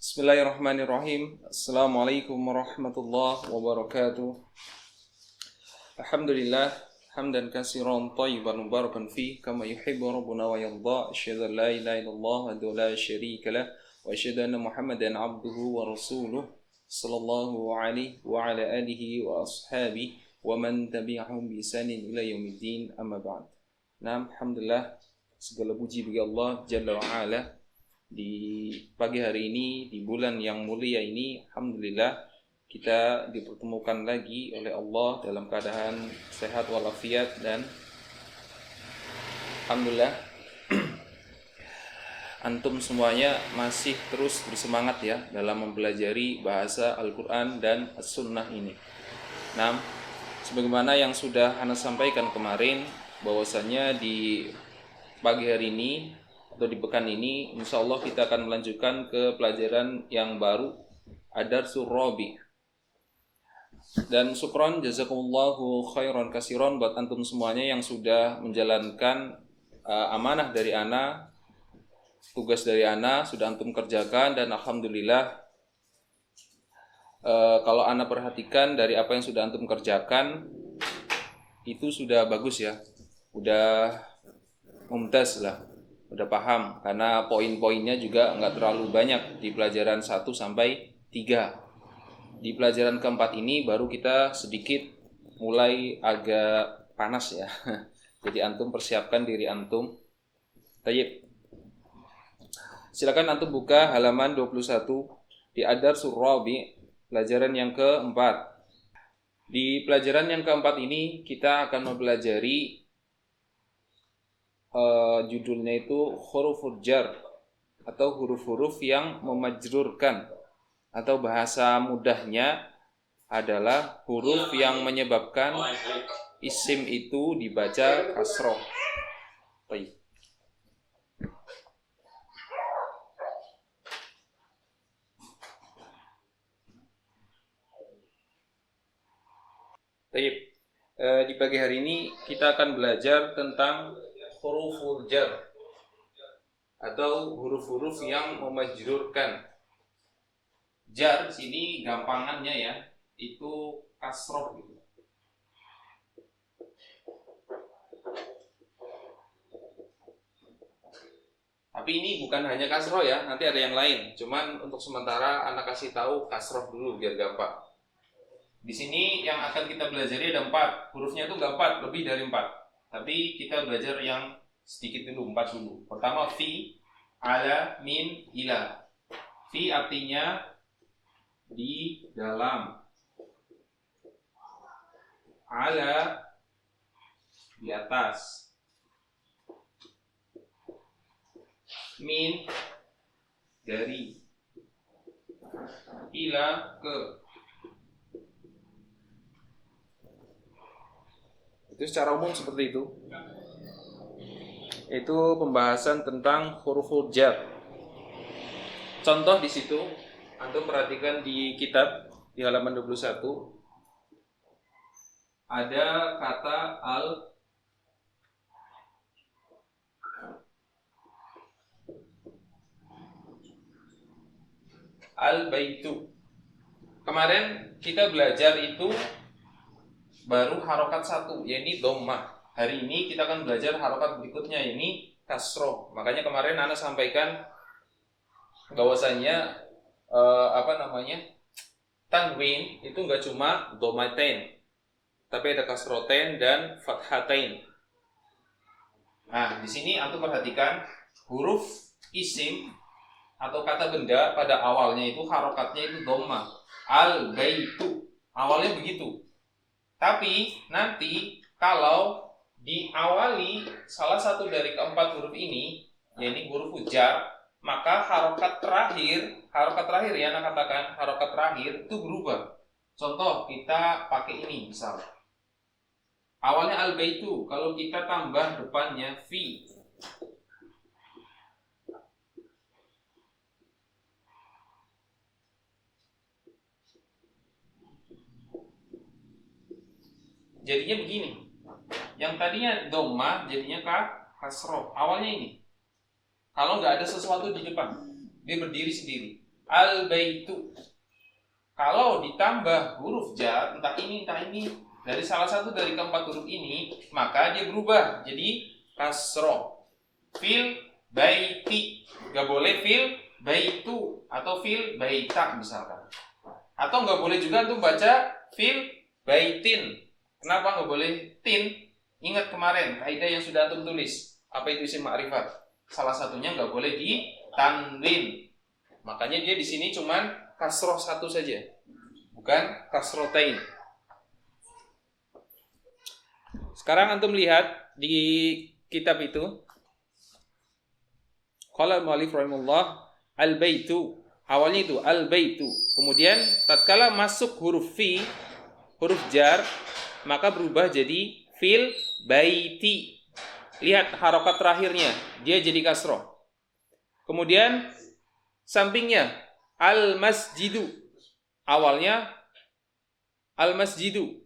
Bismillahirrahmanirrahim. Assalamualaikum warahmatullahi wabarakatuh. Alhamdulillah hamdan katsiran thayyiban mubarakan fi kama yuhibbu rabbuna wa yarda. Asyhadu an la ilaha illallah wa la syarika lah wa asyhadu anna Muhammadan abduhu wa rasuluh sallallahu alaihi wa ala alihi wa ashabihi wa man tabi'ahum bi ihsanin ila yaumiddin, amma ba'd. Alhamdulillah, segala puji bagi Allah Jalla wa Ala. Di pagi hari ini, di bulan yang mulia ini, alhamdulillah kita dipertemukan lagi oleh Allah dalam keadaan sehat walafiat, dan alhamdulillah antum semuanya masih terus bersemangat ya dalam mempelajari bahasa Al-Quran dan As-Sunnah ini. Nah, sebagaimana yang sudah Ana sampaikan kemarin, bahwasanya di pagi hari ini atau di pekan ini, insya Allah kita akan melanjutkan ke pelajaran yang baru, Ad-Darsul Rabi'. Dan syukron jazakumullahu khairan katsiran buat antum semuanya yang sudah menjalankan amanah dari Ana, tugas dari Ana sudah antum kerjakan, dan alhamdulillah kalau Ana perhatikan dari apa yang sudah antum kerjakan itu sudah bagus ya, udah mumtaz lah, udah paham, karena poin-poinnya juga nggak terlalu banyak di pelajaran 1 sampai 3. Di pelajaran keempat ini baru kita sedikit mulai agak panas ya. Jadi antum persiapkan diri antum. Tayyib. Silakan antum buka halaman 21 di Ad-Darsul Rabi', pelajaran yang keempat. Di pelajaran yang keempat ini kita akan mempelajari judulnya itu huruful jar, atau huruf-huruf yang memajrurkan, atau bahasa mudahnya adalah huruf yang menyebabkan isim itu dibaca kasroh. Baik. Baik. Di pagi hari ini kita akan belajar tentang huruful jar, atau huruf-huruf yang memajrurkan. Jar sini gampangannya ya, itu kasroh gitu. Tapi ini bukan hanya kasroh ya, nanti ada yang lain. Cuman untuk sementara anak kasih tahu kasroh dulu biar gampang. Di sini yang akan kita pelajari ada 4. Hurufnya itu enggak 4, lebih dari 4. Tapi kita belajar yang sedikit dulu, 4 dulu. Pertama fi, ala, min, ila. Fi artinya di dalam. Ala di atas. Min dari. Ila ke. Itu secara umum seperti itu. Itu pembahasan tentang huruful jar. Contoh di situ, antum perhatikan di kitab di halaman 21 ada kata al-baitu. Kemarin kita belajar itu baru harokat 1, yaitu dhammah. Hari ini kita akan belajar harokat berikutnya, ini kasroh. Makanya kemarin Ana sampaikan bahwasanya tanwin itu nggak cuma dhammatain, tapi ada kasrotain dan fathatain. Nah, di sini antum perhatikan huruf isim atau kata benda pada awalnya itu harokatnya itu dhammah. Al-baitu awalnya begitu. Tapi nanti kalau diawali salah satu dari keempat huruf ini, yaitu huruf jar, maka harokat terakhir ya, anak katakan harokat terakhir itu berubah. Contoh kita pakai ini misal. Awalnya al-baitu, kalau kita tambah depannya fi. Jadinya begini. Yang tadinya dhammah jadinya kasroh. Awalnya ini. Kalau nggak ada sesuatu di depan, dia berdiri sendiri. al-baitu. Kalau ditambah huruf jar, entah ini dari salah satu dari keempat huruf ini, maka dia berubah jadi kasroh. Fil baiti, nggak boleh fil baitu atau fil baita misalkan. Atau nggak boleh juga untuk baca fil baitin. Kenapa nggak boleh tin? Ingat kemarin kaidah yang sudah antum tulis. Apa itu isim ma'rifat? Salah satunya nggak boleh di tanwin. Makanya dia di sini cuman kasroh satu saja, bukan kasrotain. Sekarang antum lihat di kitab itu. Qala al-mu'allif rahimahullah al-baitu. Awalnya itu al-baitu. Kemudian tatkala masuk huruf fi, huruf jar, maka berubah jadi fil baiti. Lihat harokat terakhirnya, dia jadi kasroh. Kemudian sampingnya al-masjidu. Awalnya al-masjidu.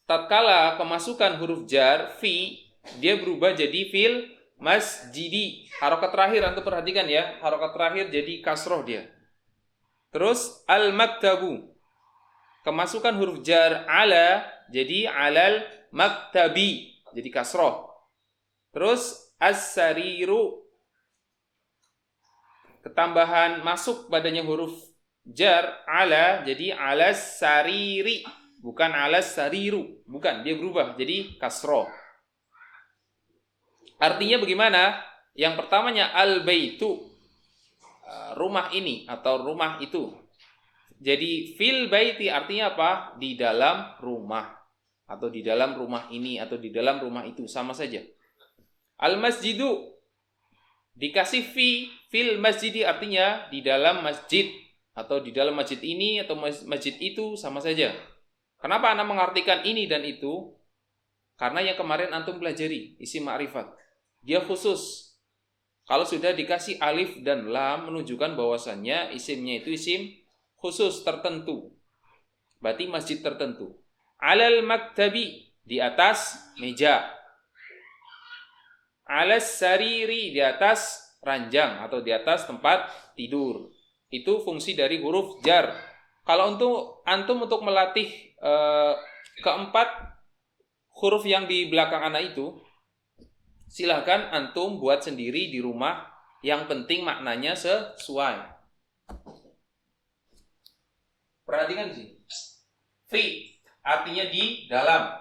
Tatkala kemasukan huruf jar fi, dia berubah jadi fil masjidi. Harokat terakhir antum perhatikan ya, harokat terakhir jadi kasroh dia. Terus al-maktabu. Kemasukan huruf jar ala jadi alal maktabi, jadi kasroh. Terus as-sariru. Ketambahan masuk padanya huruf jar ala jadi alas sariri, bukan alas sariru, bukan, dia berubah jadi kasroh. Artinya bagaimana? Yang pertamanya al-baitu, rumah ini atau rumah itu. Jadi fil baiti artinya apa? Di dalam rumah, atau di dalam rumah ini, atau di dalam rumah itu, sama saja. Al-masjidu dikasih fil masjidi artinya di dalam masjid, atau di dalam masjid ini atau masjid itu, sama saja. Kenapa Anda mengartikan ini dan itu? Karena yang kemarin antum pelajari isim ma'rifat, dia khusus. Kalau sudah dikasih alif dan lam menunjukkan bahwasannya isimnya itu isim khusus tertentu. Berarti masjid tertentu. Alal maktabi, di atas meja. Alas sariri, di atas ranjang atau di atas tempat tidur. Itu fungsi dari huruf jar. Kalau untuk antum untuk melatih keempat huruf yang di belakang anak itu, silahkan antum buat sendiri di rumah. Yang penting maknanya sesuai. Perhatikan sih. Fi artinya di dalam.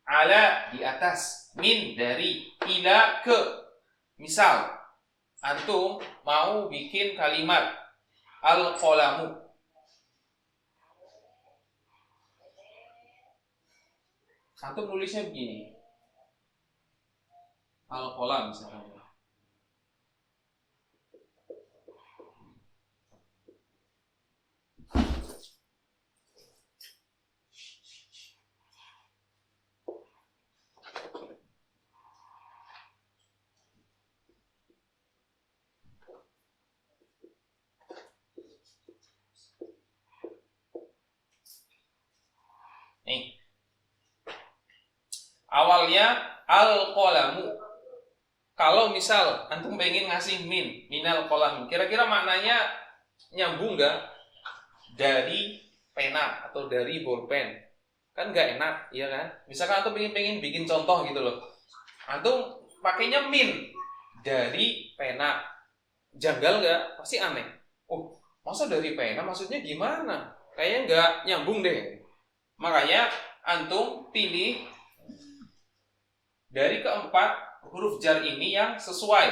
Ala di atas. Min dari. Ila ke. Misal antum mau bikin kalimat al-qalamu. Antum nulisnya begini. Al-qalam misalkan. Nih. Awalnya al-qalamu. Kalau misal antum pengen ngasih minal qalamin, kira-kira maknanya nyambung nggak dari pena atau dari bolpen? Kan nggak enak, iya kan? Misalkan antum pengen bikin contoh gitu loh, antum pakainya min dari pena, janggal nggak? Pasti aneh. Oh, masa dari pena? Maksudnya gimana? Kayaknya nggak nyambung deh. Makanya antum pilih dari keempat huruf jar ini yang sesuai,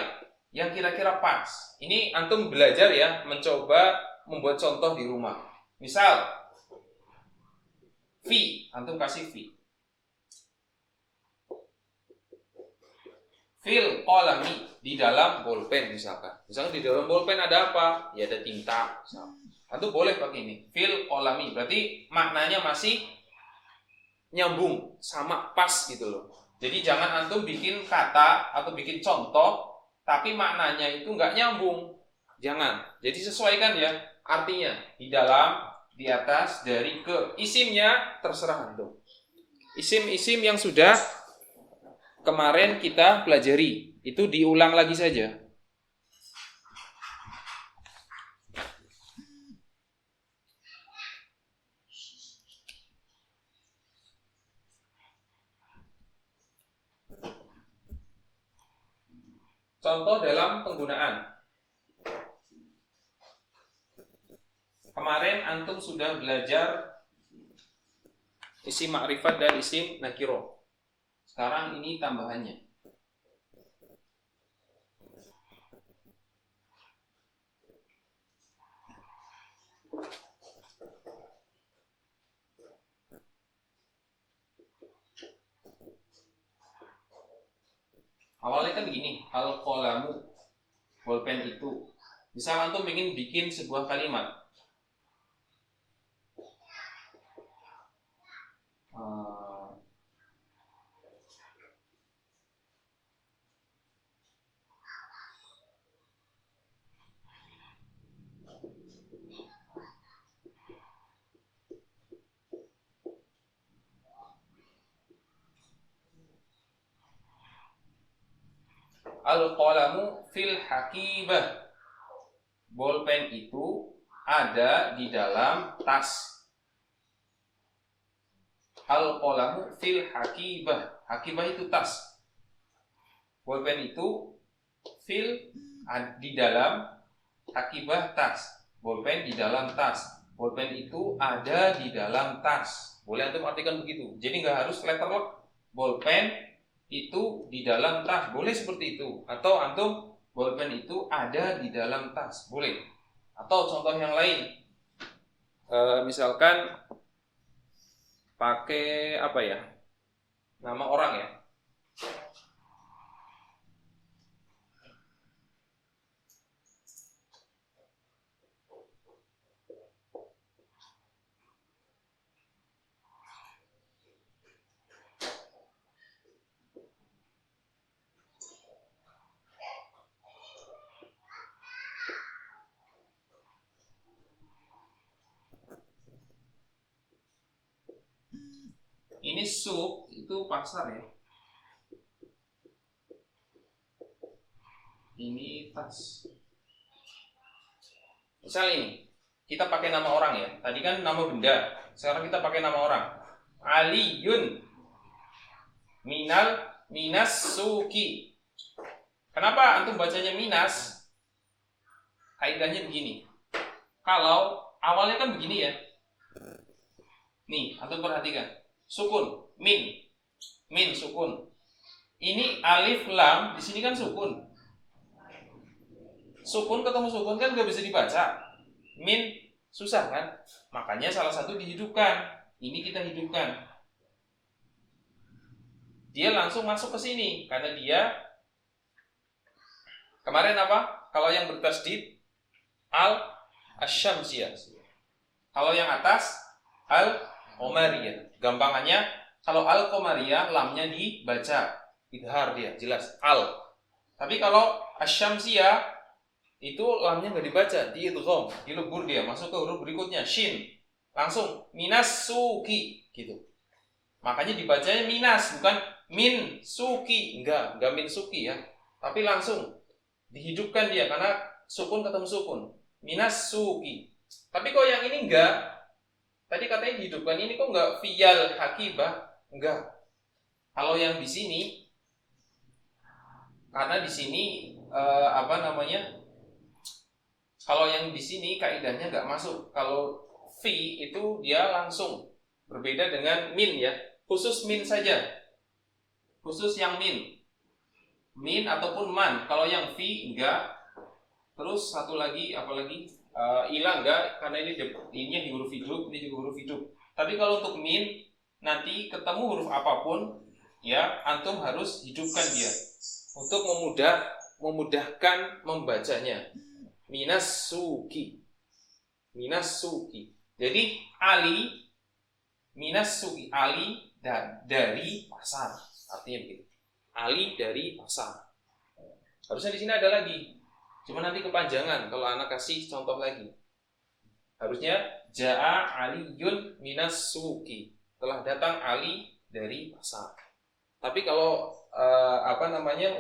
yang kira-kira pas. Ini antum belajar ya, mencoba membuat contoh di rumah. Misal fi, antum kasih fi. Fil qalami, di dalam bolpen misalkan. Misalkan di dalam bolpen ada apa? Ya ada tinta. Antum boleh pakai ini, fil qalami. Berarti maknanya masih nyambung, sama pas gitu loh. Jadi jangan antum bikin kata atau bikin contoh tapi maknanya itu nggak nyambung. Jangan. Jadi sesuaikan ya artinya. Di dalam, di atas, dari, ke. Isimnya terserah antum. Isim-isim yang sudah kemarin kita pelajari itu diulang lagi saja. Contoh dalam penggunaan. Kemarin antum sudah belajar isim ma'rifat dan isim nakiro. Sekarang ini tambahannya. Awalnya kan begini, al-qalamu, bolpen itu. Misal antum ingin bikin sebuah kalimat. Al-qalamu fil hakibah. Bolpen itu ada di dalam tas. Al-qalamu fil hakibah. Hakibah itu tas. Bolpen itu di dalam hakibah tas. Bolpen di dalam tas. Bolpen itu ada di dalam tas. Boleh antum artikan begitu. Jadi nggak harus letter lock. Bolpen itu di dalam tas, boleh seperti itu. Atau antum, bolpen itu ada di dalam tas, boleh. Atau contoh yang lain, misalkan pakai apa ya, nama orang ya. Ini suq itu pasar ya. Ini tas. Misal ini, kita pakai nama orang ya. Tadi kan nama benda. Sekarang kita pakai nama orang. Aliyun minas suki. Kenapa antum bacanya minas? Kaidahnya begini. Kalau awalnya kan begini ya. Nih, antum perhatikan. Sukun, min sukun. Ini alif lam, di sini kan sukun. Sukun ketemu sukun kan nggak bisa dibaca. Min susah kan? Makanya salah satu dihidupkan. Ini kita hidupkan. Dia langsung masuk ke sini karena dia kemarin apa? Kalau yang bertasdid al-asyamsiyah. Kalau yang atas al-qamariyah. Gampangannya kalau al-qamariyah lamnya dibaca, idhar dia jelas al. Tapi kalau asyamsiyah itu lamnya nggak dibaca, diidgham, dilebur dia masuk ke huruf berikutnya shin. Langsung minas suki gitu. Makanya dibacanya minas bukan min suki, enggak min suki ya. Tapi langsung dihidupkan dia karena sukun ketemu sukun. Minas suki. Tapi kok yang ini enggak. Tadi katanya dihidupkan, ini kok enggak fiyal hakibah? Enggak. Kalau yang di sini karena di sini kalau yang di sini kaidahnya nggak masuk. Kalau fi itu dia langsung berbeda dengan min ya. Khusus min saja. Khusus yang min ataupun man. Kalau yang fi enggak. Terus satu lagi apalagi ilang enggak karena ini di huruf hidup, ini juga huruf hidup. Tapi kalau untuk min nanti ketemu huruf apapun ya antum harus hidupkan dia untuk memudahkan membacanya. Minas suki. Jadi Ali minas suki, Ali dari pasar. Artinya begitu. Ali dari pasar. Harusnya di sini ada lagi. Cuma nanti kepanjangan kalau anak kasih contoh lagi. Harusnya Ja'a Aliyun minas suki. Telah datang Ali dari pasar. Tapi kalau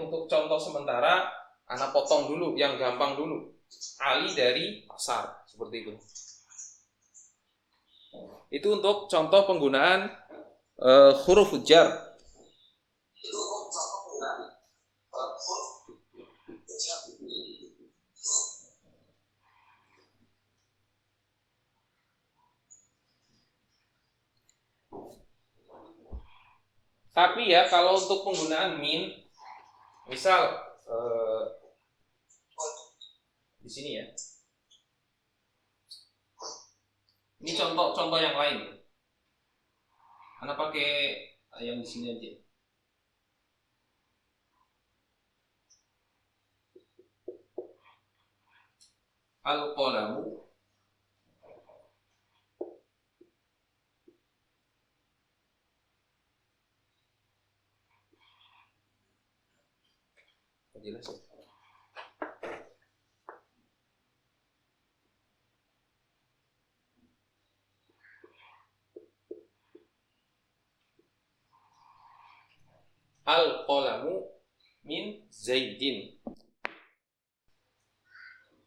untuk contoh sementara anak potong dulu yang gampang dulu. Ali dari pasar, seperti itu. Itu untuk contoh penggunaan huruf jar. Tapi ya kalau untuk penggunaan min, misal di sini ya. Ini contoh yang lain. Anda pakai yang di sini aja. Al-qalamu jelas ya. Al-qalamu min Zaidin.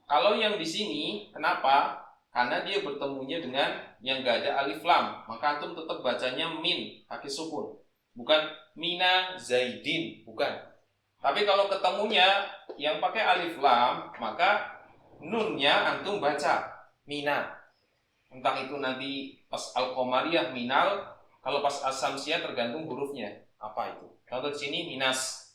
Kalau yang di sini, kenapa? Karena dia bertemunya dengan yang gak ada alif lam, maka antum tetap bacanya min pakai sukun, bukan mina Zaidin, bukan. Tapi kalau ketemunya yang pakai alif lam, maka nunnya antum baca mina. Entah itu nanti pas al-qamariyah minal, kalau pas as-samsiyah tergantung hurufnya apa itu. Contoh di sini minas.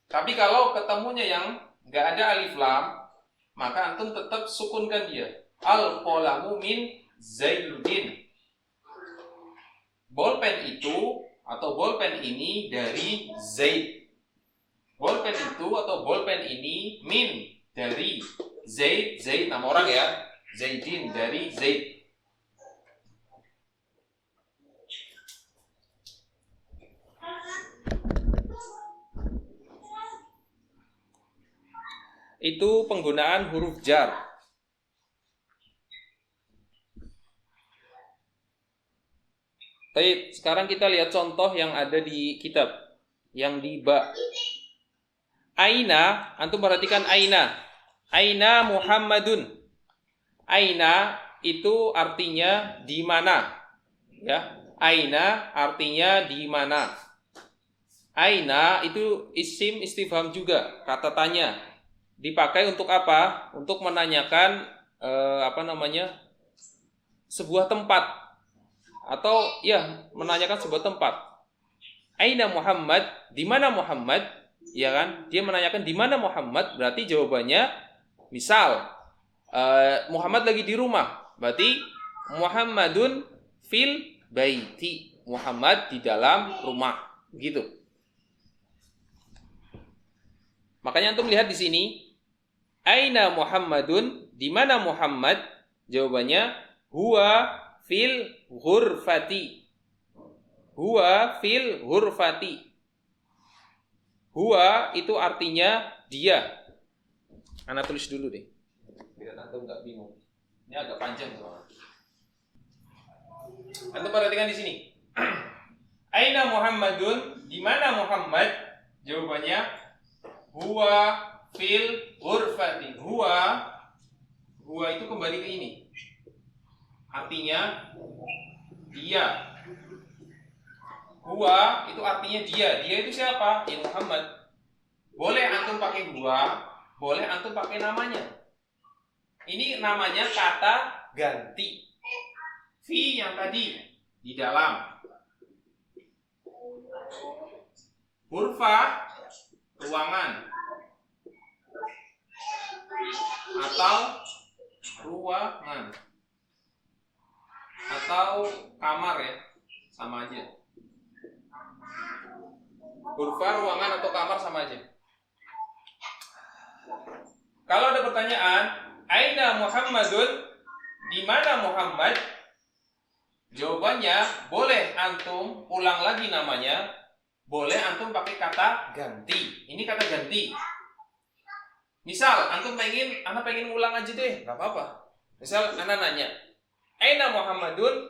Tapi kalau ketemunya yang nggak ada alif lam, maka antum tetap sukunkan dia. Al-qalamu min Zaidin. Bolpen itu atau bolpen ini dari Zaid. Bolpen itu atau bolpen ini min dari Zaid. Zaid nama orang ya. Zaidin dari Zaid. Itu penggunaan huruf jar. Baik, sekarang kita lihat contoh yang ada di kitab, yang di ba. Aina, antum perhatikan aina. Aina Muhammadun. Aina itu artinya di mana. Ya, aina artinya di mana. Aina itu isim istifham juga, kata tanya. Dipakai untuk apa? Untuk menanyakan sebuah tempat atau ya menanyakan sebuah tempat. Aina Muhammad, di mana Muhammad? Ya kan? Dia menanyakan di mana Muhammad, berarti jawabannya misal Muhammad lagi di rumah, berarti Muhammadun fil baiti. Muhammad di dalam rumah, begitu. Makanya antum lihat di sini, aina Muhammadun, di mana Muhammad? Jawabannya huwa fil ghurfati. Huwa fil ghurfati. Huwa itu artinya dia. Ana tulis dulu deh, biar antum nggak bingung. Ini agak panjang soalnya. Antum perhatikan di sini. Aina Muhammadun, di mana Muhammad? Jawabannya huwa fil ghurfati. Huwa itu kembali ke ini. Artinya dia. Huwa itu artinya dia. Dia itu siapa? Ya Muhammad. Boleh antum pakai huwa, boleh antum pakai namanya. Ini namanya kata ganti. Fi yang tadi di dalam. Hurfa ruangan atau ruangan atau kamar ya, sama aja. Hurfa ruangan atau kamar sama aja. Kalau ada pertanyaan, aina Muhammadun, di mana Muhammad? Jawabannya boleh antum ulang lagi namanya, boleh antum pakai kata ganti. Ini kata ganti. Misal antum pengen ulang aja deh, nggak apa-apa. Misal ana nanya, aina Muhammadun?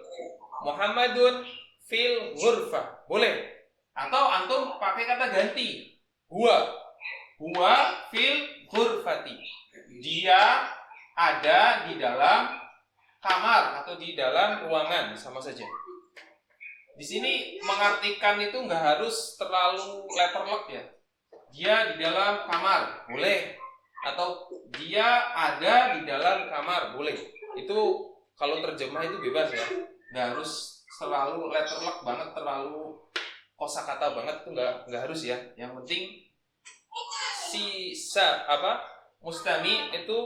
Muhammadun fil ghurfah. Boleh. Atau antum pakai kata ganti. Huwa fil ghurfati. Dia ada di dalam kamar atau di dalam ruangan, sama saja. Di sini mengartikan itu nggak harus terlalu letterlock ya. Dia di dalam kamar, boleh. Atau dia ada di dalam kamar, boleh. Itu kalau terjemah itu bebas ya. Nggak harus selalu letterlock banget, terlalu kosakata banget itu nggak harus ya. Yang penting si mustami itu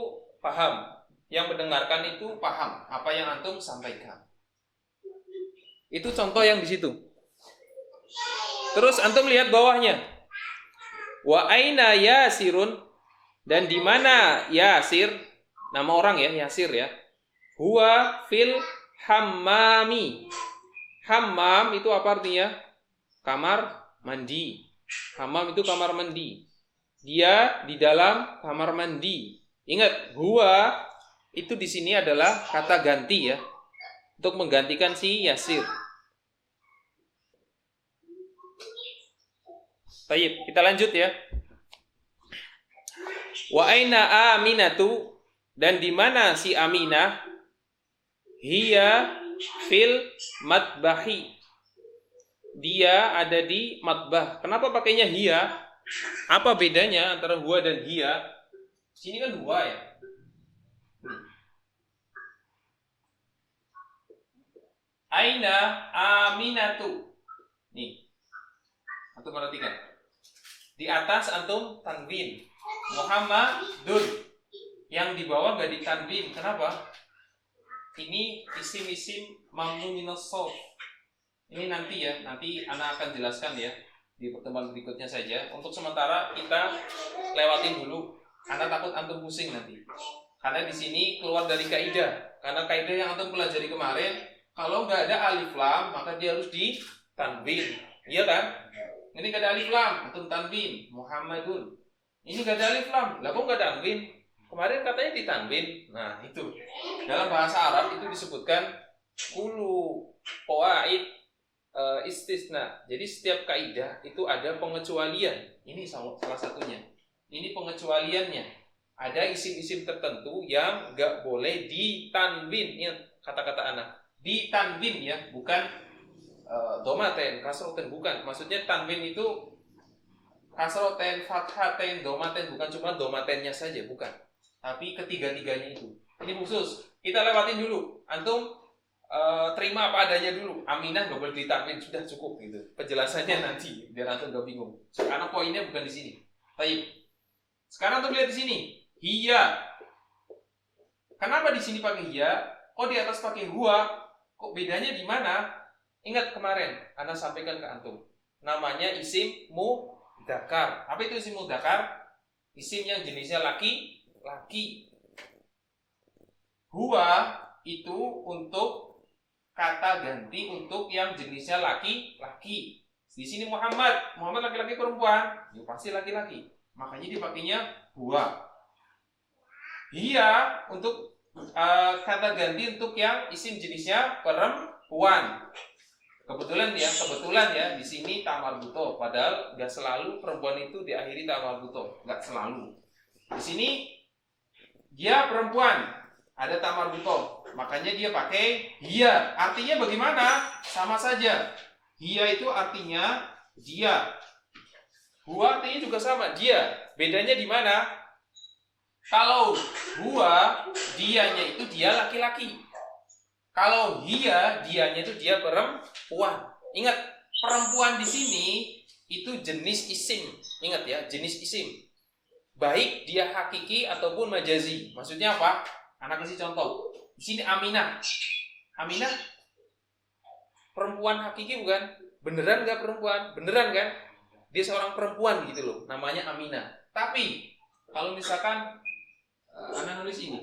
paham, yang mendengarkan itu paham apa yang antum sampaikan. Itu contoh yang di situ. Terus antum lihat bawahnya. Wa aina Yasirun, dan di mana Yasir, nama orang ya, Yasir ya. Huwa fil hammami. Hammam itu apa artinya? Kamar mandi. Hammam itu kamar mandi. Dia di dalam kamar mandi. Ingat, huwa itu di sini adalah kata ganti ya, untuk menggantikan si Yasir. Baik, kita lanjut ya. Wa aina Aminatu, dan di mana si Aminah? Hiya fil matbahi. Dia ada di matbah. Kenapa pakainya hiya? Apa bedanya antara huwa dan hiya? Sini kan huwa ya. Aina Aminatu. Nih. Antum perhatikan. Di atas antum tanwin. Muhammadun. Yang di bawah enggak ditanwin. Kenapa? Ini isim-isim mamnu minas shauf. Ini nanti ya, nanti ana akan jelaskan ya di pertemuan berikutnya saja. Untuk sementara kita lewatin dulu. Ana takut antum pusing nanti. Karena di sini keluar dari kaidah. Karena kaidah yang antum pelajari kemarin, kalau nggak ada alif lam, maka dia harus ditanwin. Iya kan? Ini nggak ada alif lam, antum tanwin. Muhammadun. Ini nggak ada alif lam. Lah kok nggak tanwin? Kemarin katanya ditanwin. Nah, itu. Dalam bahasa Arab itu disebutkan kulu qawaid istisna. Jadi setiap kaidah itu ada pengecualian. Ini salah satunya. Ini pengecualiannya. Ada isim-isim tertentu yang nggak boleh ditanwin. Ingat kata-kata anak. Ditanwin ya, bukan domaten, kasroten, bukan. Maksudnya tanwin itu kasroten, fathaten, domaten, bukan cuma domatennya saja, bukan. Tapi ketiga-tiganya itu. Ini khusus. Kita lewatin dulu. Antum terima apa adanya dulu. Aminah nggak boleh ditanwin, sudah cukup gitu. Penjelasannya nanti biar antum nggak bingung. Karena poinnya bukan di sini. Baik. Sekarang antum lihat di sini. Hiya. Kenapa di sini pakai hiya? Kok di atas pakai huwa? Kok bedanya di mana? Ingat kemarin ana sampaikan ke antum. Namanya isim mudzakkar. Apa itu isim mudzakkar? Isim yang jenisnya laki. Huwa itu untuk kata ganti untuk yang jenisnya laki-laki. Di sini Muhammad laki-laki perempuan, ya pasti laki-laki. Makanya dipakainya huwa. Hiya untuk kata ganti untuk yang isim jenisnya perempuan. Kebetulan ya di sini tamarbuto. Padahal nggak selalu perempuan itu diakhiri tamarbuto, nggak selalu. Di sini dia perempuan, ada tamarbuto, makanya dia pakai hiya. Artinya bagaimana? Sama saja. Hiya itu artinya dia. Huwa artinya juga sama, dia. Bedanya di mana? Kalau huwa, dianya itu dia laki-laki. Kalau hiya, dianya itu dia perempuan. Ingat, perempuan di sini itu jenis isim. Ingat ya, jenis isim. Baik dia hakiki ataupun majazi. Maksudnya apa? Anak kasih contoh. Di sini Aminah. Aminah perempuan hakiki bukan? Beneran nggak perempuan? Beneran kan? Dia seorang perempuan gitu loh. Namanya Aminah. Tapi kalau misalkan anak nulis ini.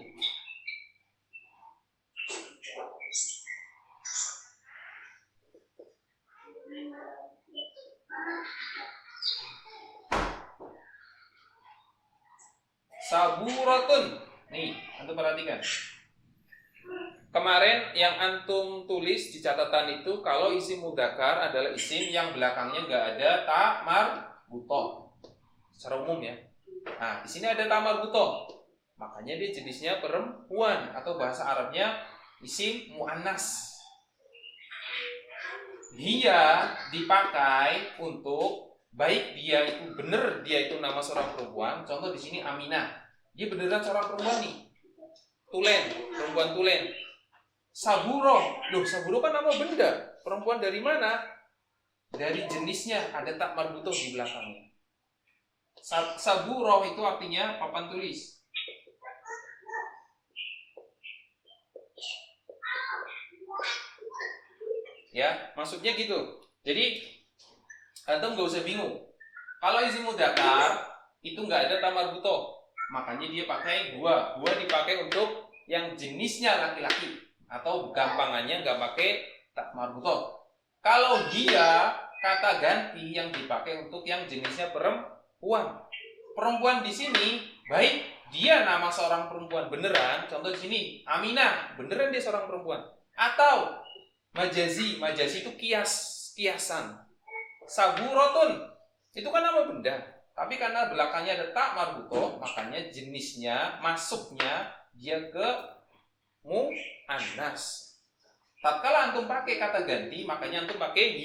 Saburatun. Nih, antum perhatikan. Kemarin yang antum tulis di catatan itu kalau isim mudzakkar adalah isim yang belakangnya nggak ada tamarbuto. Secara umum ya. Nah, di sini ada tamarbuto. Makanya dia jenisnya perempuan atau bahasa Arabnya isim muannas. Dia dipakai untuk baik dia itu benar dia itu nama seorang perempuan. Contoh di sini Aminah. Dia beneran seorang perempuan nih. Tulen, perempuan tulen. Saburo. Loh, Saburo kan nama benda. Perempuan dari mana? dari jenisnya ada tak marbutoh di belakangnya. Saburoh itu artinya papan tulis. Ya, maksudnya gitu. Jadi antum nggak usah bingung. Kalau isim mudzakkar itu nggak ada tamar buto, makanya dia pakai huwa. Huwa dipakai untuk yang jenisnya laki-laki atau gampangannya nggak pakai tamar buto. Kalau dia kata ganti yang dipakai untuk yang jenisnya perempuan. Perempuan di sini baik dia nama seorang perempuan beneran, contoh di sini Aminah, beneran dia seorang perempuan. Atau majazi itu kiasan. Saburotun itu kan nama benda, tapi karena belakangnya ada tak marbutoh, makanya jenisnya masuknya dia ke muannas. Tatkala antum pakai kata ganti, makanya antum pakai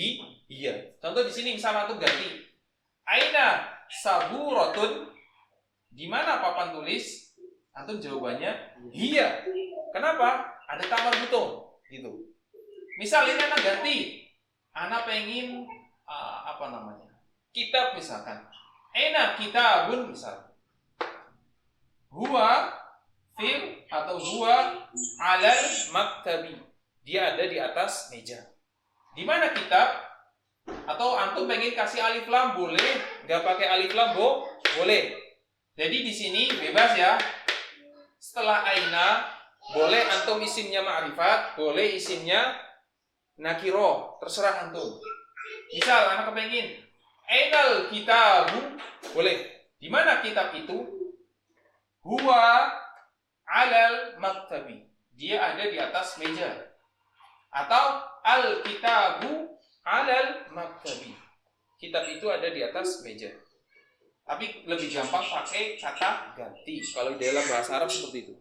hiya. Contoh di sini misalnya antum ganti aina saburotun, di mana papan tulis? Antum jawabannya hiya. Kenapa? Ada tak marbutoh gitu. Misal ini anak ganti, anak pengen kitab misalkan. Aina kitabun misal. Huwa fil atau huwa alal maktabi. Dia ada di atas meja. Di mana kitab? Atau antum pengen kasih alif lam boleh? Enggak pakai alif lam boleh. Jadi di sini bebas ya. Setelah aina boleh antum isimnya ma'rifat, boleh isimnya nakiro, terserah antum. Misal anak kepengin ainal kitabu, boleh. Di mana kitab itu? Huwa alal maktabi. Dia ada di atas meja. Atau al kitabu alal maktabi. Kitab itu ada di atas meja. Tapi lebih gampang pakai kata ganti. Kalau dalam bahasa Arab seperti itu.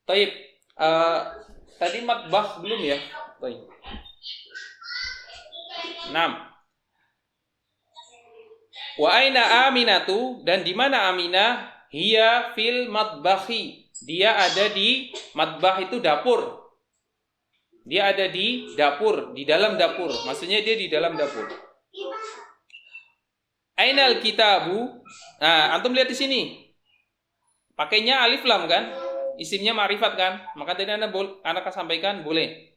Taib, tadi matbah belum ya? Taib. 6. Wa aina Aminatu, dan di mana Aminah? Hiya fil matbahi. Dia ada di matbah itu dapur. Dia ada di dapur, di dalam dapur. Maksudnya dia di dalam dapur. Ainal kitabu. Nah, antum lihat di sini. Pakainya alif lam kan? Isimnya ma'rifat kan? Maka tadi anak sampaikan boleh.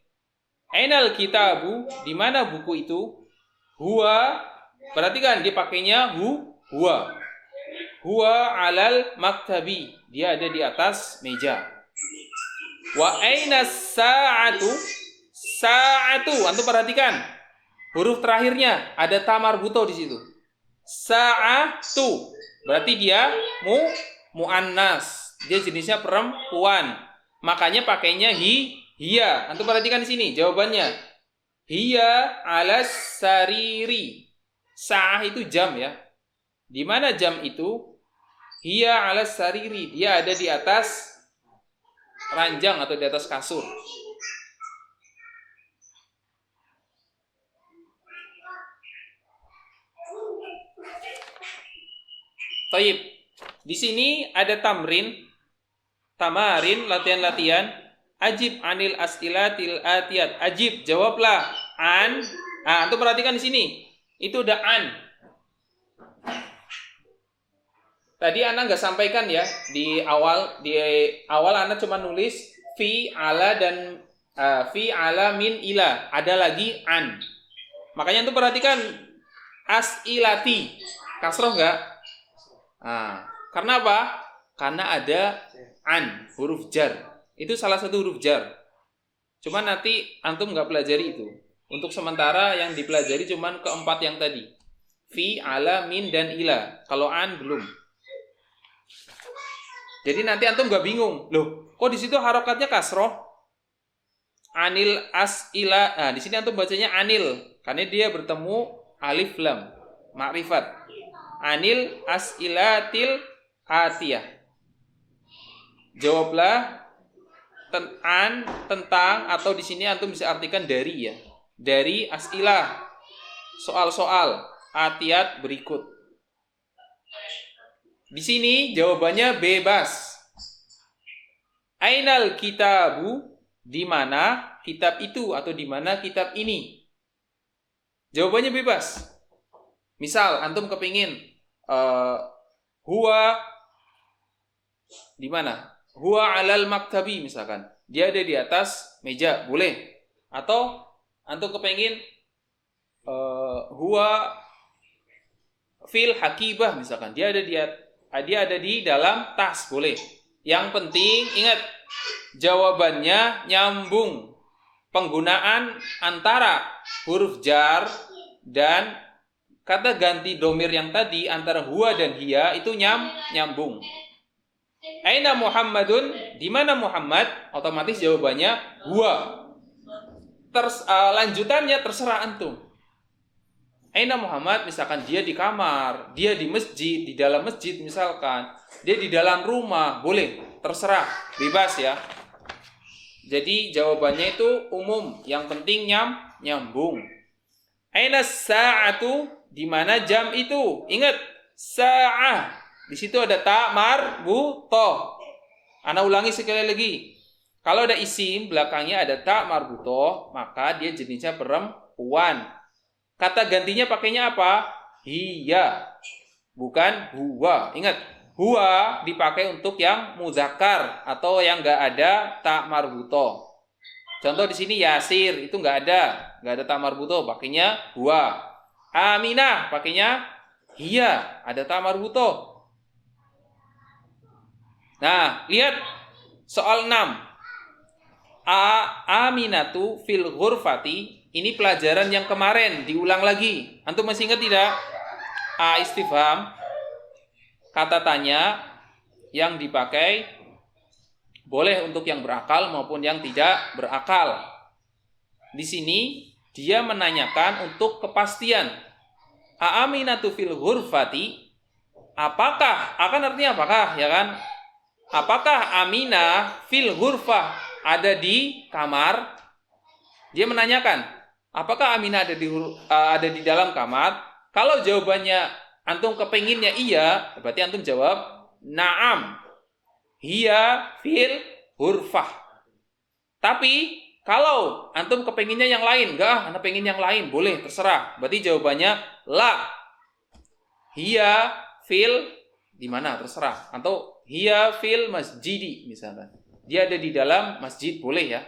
Ainal kitabu, di mana buku itu? Huwa, perhatikan dia pakainya huwa. Huwa alal maktabi, dia ada di atas meja. Wa aina sa'atu? Sa'atu, antum perhatikan. Huruf terakhirnya ada tamar buto di situ. Sa'atu, berarti dia muannas. Dia jenisnya perempuan. Makanya pakainya hiya. Antum perhatikan di sini jawabannya. Hiya alas sariri. Sa'ah itu jam ya. Di mana jam itu? Hiya alas sariri. Dia ada di atas ranjang atau di atas kasur. Taib. Di sini ada tamarin, latihan-latihan. Ajib anil as'ilatil atiyat. Ajib, jawablah an. Antum perhatikan di sini. Itu udah an. Tadi Ana nggak sampaikan ya di awal Ana cuma nulis fi ala dan fi ala min ila. Ada lagi an. Makanya antum perhatikan as'ilati. Kasroh nggak? Karena apa? Karena ada an, huruf jar. Itu salah satu huruf jar. Cuma nanti antum nggak pelajari itu. Untuk sementara yang dipelajari cuma keempat yang tadi. Fi, ala, min, dan ila. Kalau an belum. Jadi nanti antum nggak bingung. Loh, kok di situ harokatnya kasroh? Anil as ila. Nah, di sini antum bacanya anil. Karena dia bertemu alif lam. Ma'rifat. Anil as ilatil atiyah. Jawablah tentang, atau di sini antum bisa artikan dari ya. Dari as'ilah. soal-soal atiyat berikut. Di sini jawabannya bebas. Ainal kitabu, di mana kitab itu atau di mana kitab ini? Jawabannya bebas. Misal antum kepingin huwa di mana? Huwa alal maktabi misalkan. Dia ada di atas meja, boleh. Atau antum kepingin huwa fil hakibah misalkan. Dia ada di dalam tas, boleh. Yang penting ingat jawabannya nyambung. Penggunaan antara huruf jar dan kata ganti domir yang tadi antara huwa dan hiya itu nyambung. Aina Muhammadun, di mana Muhammad? Otomatis jawabannya huwa. Lanjutannya terserah antum. Aina Muhammad, misalkan dia di kamar, dia di masjid, di dalam masjid misalkan, dia di dalam rumah, boleh, terserah, bebas ya. Jadi jawabannya itu umum, yang penting nyambung. Aina sa'atu, di mana jam itu? Ingat, sa'ah. Di situ ada ta marbutoh. Ana ulangi sekali lagi. Kalau ada isim belakangnya ada ta marbutoh, maka dia jenisnya perempuan. Kata gantinya pakainya apa? Hiya, bukan huwa. Ingat, huwa dipakai untuk yang muzakkar atau yang nggak ada ta marbutoh. Contoh di sini Yasir itu nggak ada ta marbutoh, pakainya huwa. Aminah pakainya hiya, ada ta marbutoh. Nah, lihat soal 6. Aminatu fil ghurfati. Ini pelajaran yang kemarin, diulang lagi. Antum masih ingat tidak? Istifham, kata tanya yang dipakai boleh untuk yang berakal maupun yang tidak berakal. Di sini dia menanyakan untuk kepastian. Aminatu fil ghurfati, apakah, akan artinya apakah, ya kan? Apakah Aminah fil ghurfah, ada di kamar? Dia menanyakan, apakah Aminah ada di dalam kamar? Kalau jawabannya antum kepenginnya iya, berarti antum jawab na'am. Hiya fil ghurfah. Tapi kalau antum kepenginnya yang lain, enggak, anda pengen yang lain, boleh, terserah. Berarti jawabannya la. Hiya fil di mana, terserah. Atau hiya fil masjidi misalkan. Dia ada di dalam masjid, boleh ya.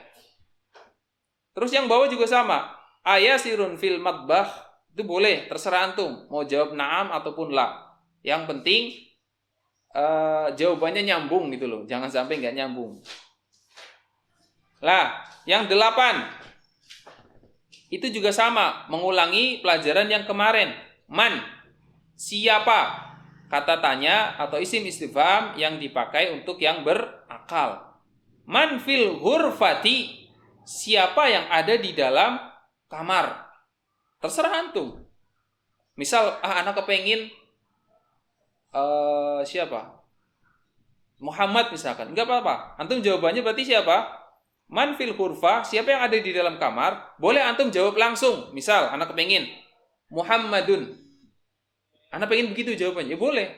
Terus yang bawah juga sama. Ayasirun fil matbah, itu boleh, terserah antum mau jawab na'am ataupun la. Yang penting jawabannya nyambung gitu loh. Jangan sampai nggak nyambung. Lah, yang 8 itu juga sama, mengulangi pelajaran yang kemarin. Man, siapa? Kata tanya atau isim istifham yang dipakai untuk yang berakal. Man fil ghurfati, siapa yang ada di dalam kamar? Terserah antum. Misal, anak kepengin siapa? Muhammad misalkan. Enggak apa-apa. Antum jawabannya berarti siapa? Man fil ghurfah, siapa yang ada di dalam kamar? Boleh antum jawab langsung. Misal, anak kepengin Muhammadun. Anak pengen begitu jawabannya, boleh.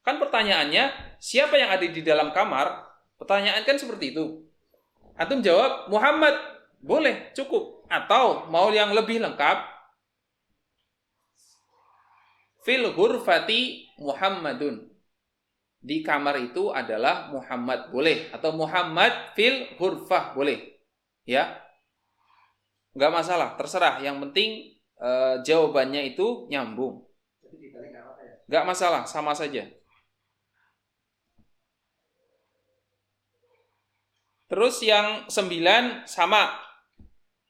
Kan pertanyaannya, siapa yang ada di dalam kamar? Pertanyaan kan seperti itu. Antum jawab Muhammad, boleh, cukup. Atau mau yang lebih lengkap, fil ghurfati Muhammadun. Di kamar itu adalah Muhammad, boleh. Atau Muhammad fil ghurfah, boleh. Ya, nggak masalah, terserah. Yang penting jawabannya itu nyambung. Nggak masalah, sama saja. Terus yang 9 sama.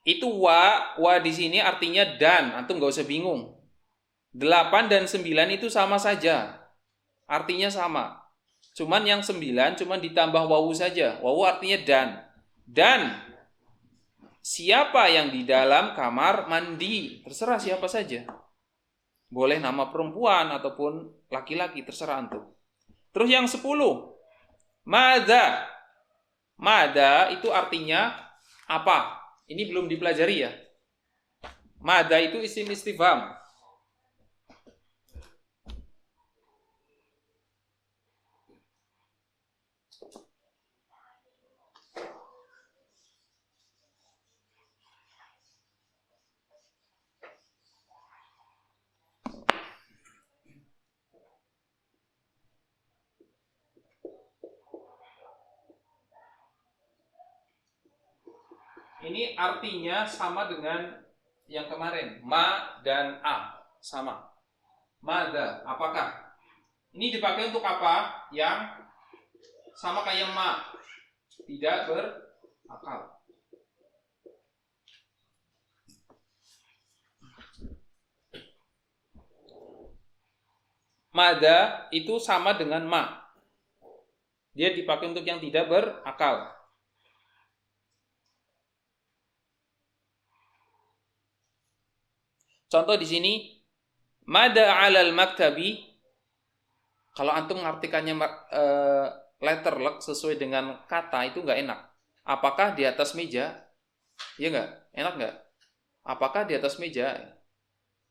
Itu wa di sini artinya dan, antum nggak usah bingung. 8 dan 9 itu sama saja. Artinya sama. Cuman yang 9 cuman ditambah wawu saja. Wawu artinya dan. Dan siapa yang di dalam kamar mandi? Terserah siapa saja. Boleh nama perempuan ataupun laki-laki, terserah antum. Terus yang 10. Mada. Mada itu artinya apa? Ini belum dipelajari ya. Mada itu isim istifham. Ini artinya sama dengan yang kemarin, ma dan a, sama. Mada, apakah? Ini dipakai untuk apa? Yang sama kayak ma, tidak berakal. Mada itu sama dengan ma. Dia dipakai untuk yang tidak berakal. Contoh di sini, mada 'alal maktabi. Kalau antum mengartikannya letterlek sesuai dengan kata itu nggak enak. Apakah di atas meja? Iya nggak? Enak nggak? Apakah di atas meja?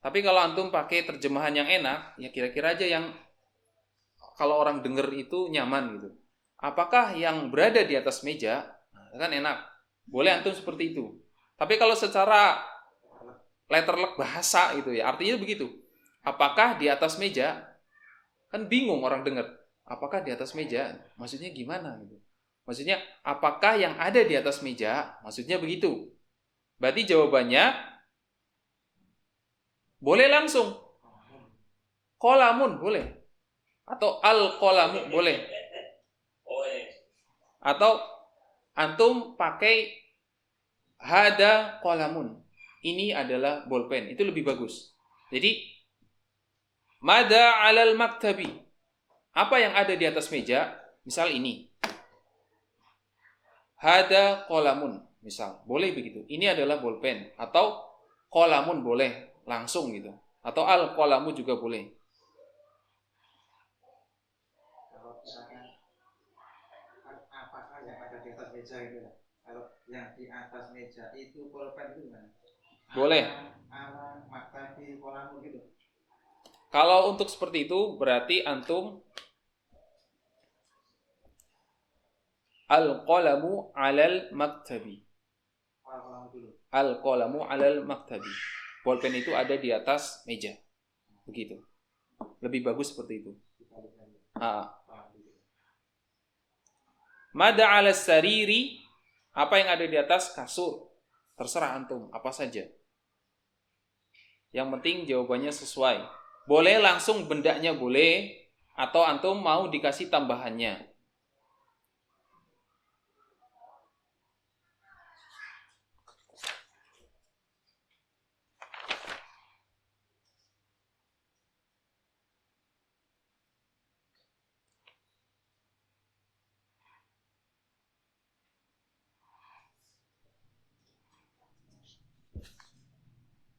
Tapi kalau antum pakai terjemahan yang enak, ya kira-kira aja yang kalau orang dengar itu nyaman gitu. Apakah yang berada di atas meja? Nah, kan enak. Boleh antum seperti itu. Tapi kalau secara letterlek bahasa itu ya, artinya begitu. Apakah di atas meja? Kan bingung orang dengar. Apakah di atas meja? Maksudnya gimana gitu. Maksudnya apakah yang ada di atas meja? Maksudnya begitu. Berarti jawabannya boleh langsung. Qalamun boleh. Atau al-qalamu boleh. Atau antum pakai hada qalamun. Ini adalah bolpen. Itu lebih bagus. Jadi mada 'alal maktabi. Apa yang ada di atas meja? Misal ini. Hada qalamun. Misal, boleh begitu. Ini adalah bolpen. Atau qalamun boleh. Langsung gitu. Atau al-qalamu juga boleh. Kalau misalnya apakah yang ada di atas meja itu ya? Kalau yang di atas meja itu pulpen itu gimana? Boleh. Ala maktabi qalamu gitu. Kalau untuk seperti itu berarti antum al-qalamu 'alal maktabi. Qalamu dulu. Al-qalamu 'alal maktabi. Bolpen itu ada di atas meja. Begitu. Lebih bagus seperti itu. Mada 'alas sariri, apa yang ada di atas kasur. Terserah antum, apa saja. Yang penting jawabannya sesuai. Boleh langsung bendanya boleh, atau antum mau dikasih tambahannya.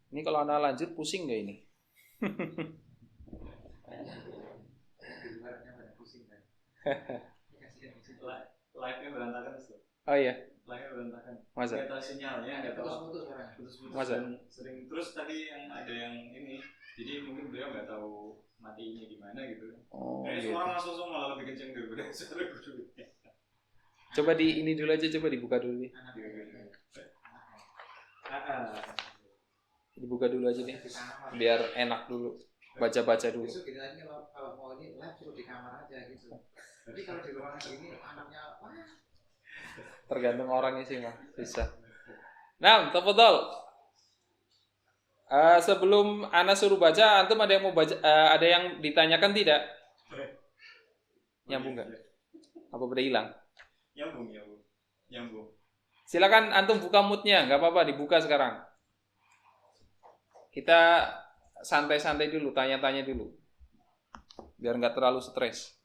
Ini kalau anak lanjut pusing nggak ini? Live-nya berantakan Ustaz. Oh iya. Live-nya berantakan. Masa? Nggak tahu sinyalnya, nggak tahu. Putus-putus. Masa? Sering terus tadi yang ada yang ini. Jadi mungkin beliau nggak tahu matinya di mana gitu. Oh, kayak gitu. suara Mas Sosong malah lebih kenceng daripada suara gue. Coba di ini dulu aja, coba dibuka dulu nih. Dibuka dulu aja nih. Biar enak dulu. Baca-baca dulu. Besok kita lagi kalau mau ini live suruh di kamar aja gitu. Tapi kalau di ruangan segini anaknya apa? Tergantung orangnya sih mah, bisa. Nah, tafadhol. Sebelum Ana suruh baca, antum ada yang mau baca, ada yang ditanyakan tidak? Nyambung nggak? Apa udah hilang? Nyambung. Silakan antum buka moodnya, nggak apa-apa, dibuka sekarang. Kita santai-santai dulu, tanya-tanya dulu, biar nggak terlalu stres.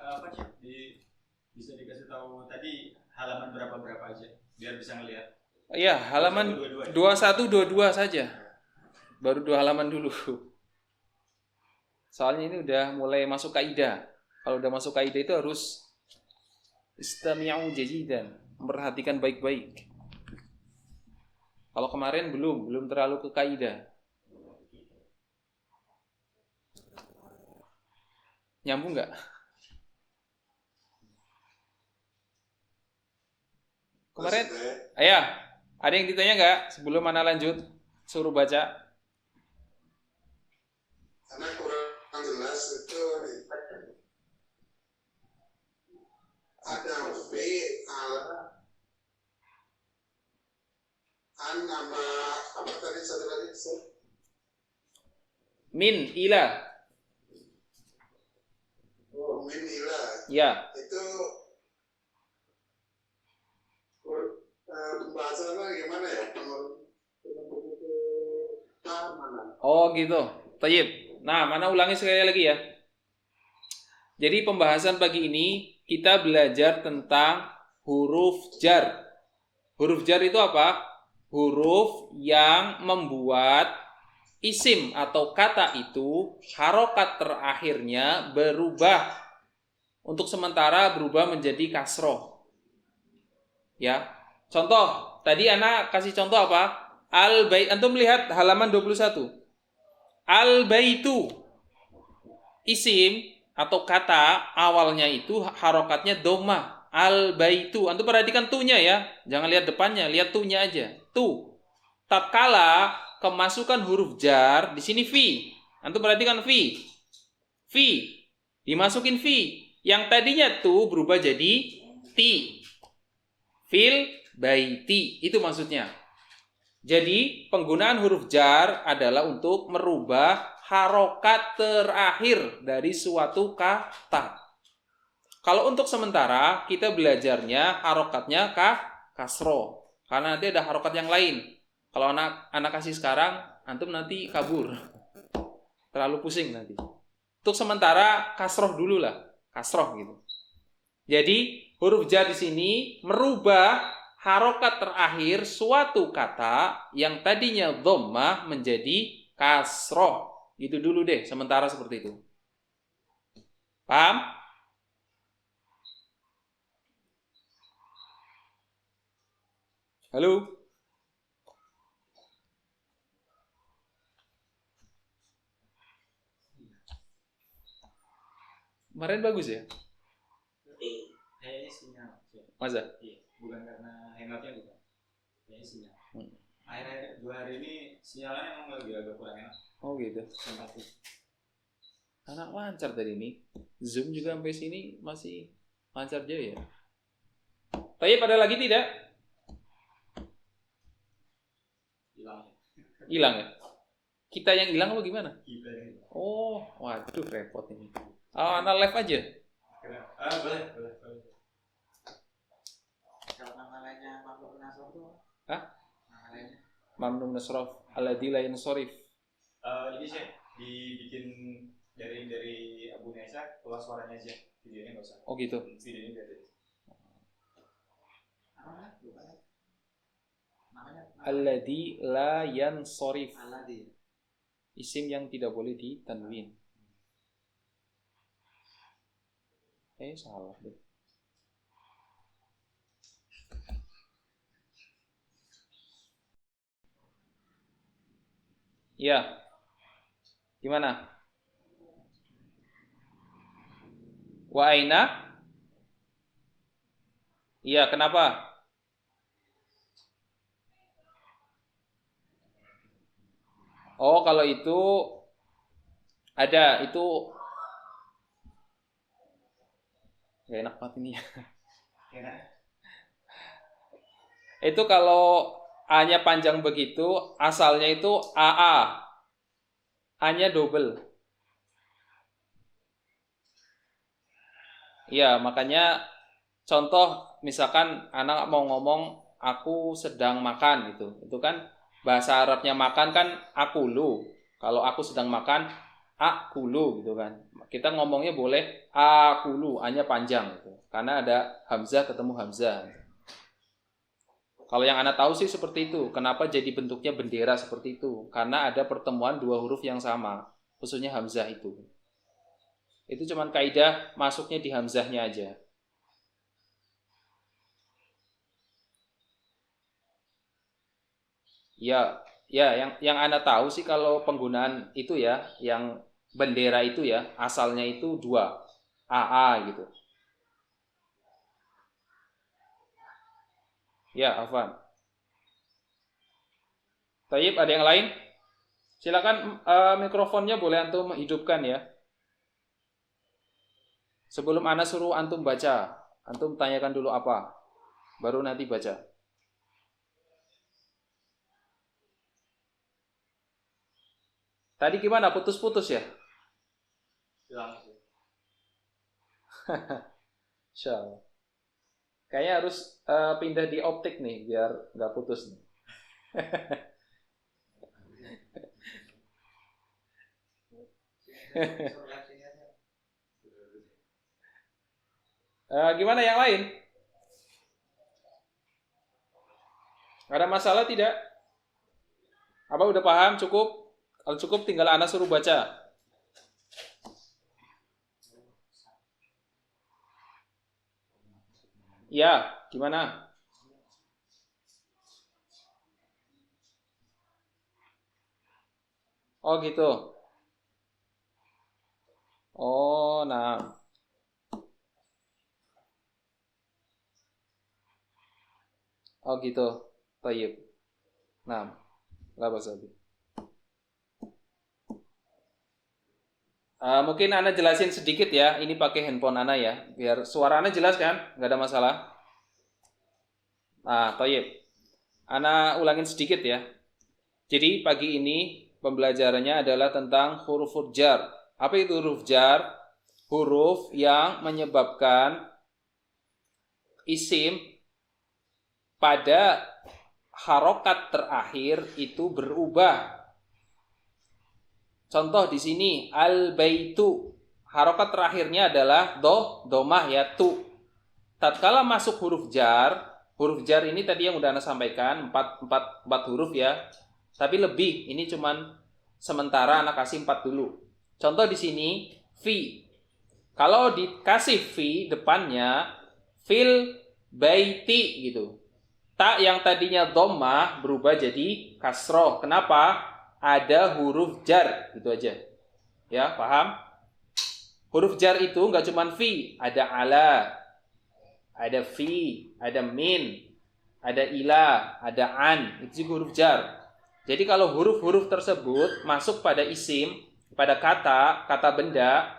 Apa sih? Bisa dikasih tahu tadi halaman berapa aja, biar bisa ngelihat. Iya, halaman 21-22 saja. Baru 2 halaman dulu. Soalnya ini udah mulai masuk kaidah. Kalau udah masuk kaidah itu harus istami'u jayidan, memperhatikan baik-baik. Kalau kemarin belum terlalu ke kaidah. Nyambung nggak? Kemarin, ayah, ada yang ditanya nggak sebelum Ana lanjut? Suruh baca. Karena kurang jelas itu ada V, an nama apa tadi satu lagi? Min, ila. Oh, min ila. Ya, Itu pembahasannya gimana ya? Mana? oh gitu. Tayyib. Nah, mana ulangi sekali lagi ya. Jadi pembahasan pagi ini kita belajar tentang huruf jar. Huruf jar itu apa? Huruf yang membuat isim atau kata itu harokat terakhirnya berubah. Untuk sementara berubah menjadi kasroh. Ya. Contoh, tadi Ana kasih contoh apa? Al-bait. Antum lihat halaman 21. Al-baitu. Isim atau kata awalnya itu harokatnya doma. Al-baitu. Antum perhatikan tunya ya. Jangan lihat depannya, lihat tunya aja. Tu. Tatkala kemasukan huruf jar, di sini fi. Antum perhatikan fi. Fi. Dimasukin fi. Yang tadinya tu berubah jadi ti. Fil baiti. Itu maksudnya. Jadi penggunaan huruf jar adalah untuk merubah harokat terakhir dari suatu kata. Kalau untuk sementara kita belajarnya harokatnya kasro. Karena nanti ada harokat yang lain. Kalau anak kasih sekarang, antum nanti kabur. Terlalu pusing nanti. Untuk sementara kasroh dulu lah. Kasroh gitu. Jadi huruf jar di sini merubah harokat terakhir suatu kata yang tadinya dhammah menjadi kasroh. Gitu dulu deh, sementara seperti itu. Paham? Halo? Kemarin bagus ya? Kayaknya sinyal. Masa? Iya, bukan karena hangoutnya bukan. Kayaknya sinyal. Akhir-akhir 2 hari ini sinyalnya emang lagi agak kurang enak. Oh gitu. Anak lancar tadi ini. Zoom juga sampai sini masih lancar jaya. Tapi pada lagi tidak? Hilang. Hilang ya? Kita yang hilang apa gimana? Kita ini. Oh, waduh repot ini. Oh, anak live aja. Boleh. Kalau nama lainnya Mamluk Nasr itu? Hah? Nama lainnya? Mamnun Nasraf alladzi la yansarif. Ini sih dibikin dari Abu Nesa keluar suaranya aja. Videonya nggak usah. Oh gitu. Videonya biar ada. Namanya? Alladzi la yansarif. Alladzi. Isim yang tidak boleh ditanwin. Salah deh. Iya. Gimana? Wa aina? Iya, kenapa? Oh, kalau itu ada, itu gak enak banget ini ya. Itu kalau A-nya panjang begitu, asalnya itu AA. A-nya double. Iya, makanya contoh misalkan anak mau ngomong aku sedang makan gitu. Itu kan bahasa Arabnya makan kan akulu. Kalau aku sedang makan akulu gitu kan. Kita ngomongnya boleh akulu, A-nya panjang gitu. Karena ada hamzah ketemu hamzah. Kalau yang Anda tahu sih seperti itu. Kenapa jadi bentuknya bendera seperti itu? Karena ada pertemuan dua huruf yang sama, khususnya hamzah itu. Itu cuman kaidah masuknya di hamzahnya aja. Ya, ya yang Anda tahu sih kalau penggunaan itu ya, yang bendera itu ya, asalnya itu dua, AA gitu. Ya, Afwan. Tayyib, ada yang lain? Silakan mikrofonnya boleh antum hidupkan ya. Sebelum Ana suruh antum baca, antum tanyakan dulu apa, baru nanti baca. Tadi gimana? Putus-putus ya? Hilang sih. Insyaallah. Kayaknya harus pindah di optik nih biar nggak putus nih. Gimana yang lain? Ada masalah tidak? Apa udah paham? Cukup? Kalau cukup tinggal Ana suruh baca. Ya, gimana? Oh gitu. Oh, nah. Oh gitu. Tayyib. Nah, lah basabi. Mungkin Ana jelasin sedikit ya. Ini pakai handphone Ana ya, biar suara Ana jelas kan? Nggak ada masalah. Nah, tayyib. Ana ulangin sedikit ya. Jadi pagi ini pembelajarannya adalah tentang huruf jar. Apa itu huruf jar? Huruf yang menyebabkan isim pada harokat terakhir itu berubah. Contoh di sini al-baitu. Harokat terakhirnya adalah domah ya tu. Tatkala masuk huruf jar ini tadi yang udah Anda sampaikan 4 huruf ya. Tapi lebih, ini cuman sementara Anda kasih 4 dulu. Contoh di sini fi. Kalau dikasih fi depannya fil baiti gitu. Ta yang tadinya dhammah berubah jadi kasroh. Kenapa? Ada huruf jar, gitu aja. Ya, paham? Huruf jar itu nggak cuma fi, ada ala, ada fi, ada min, ada ila, ada an. Itu juga huruf jar. Jadi kalau huruf-huruf tersebut masuk pada isim, pada kata benda,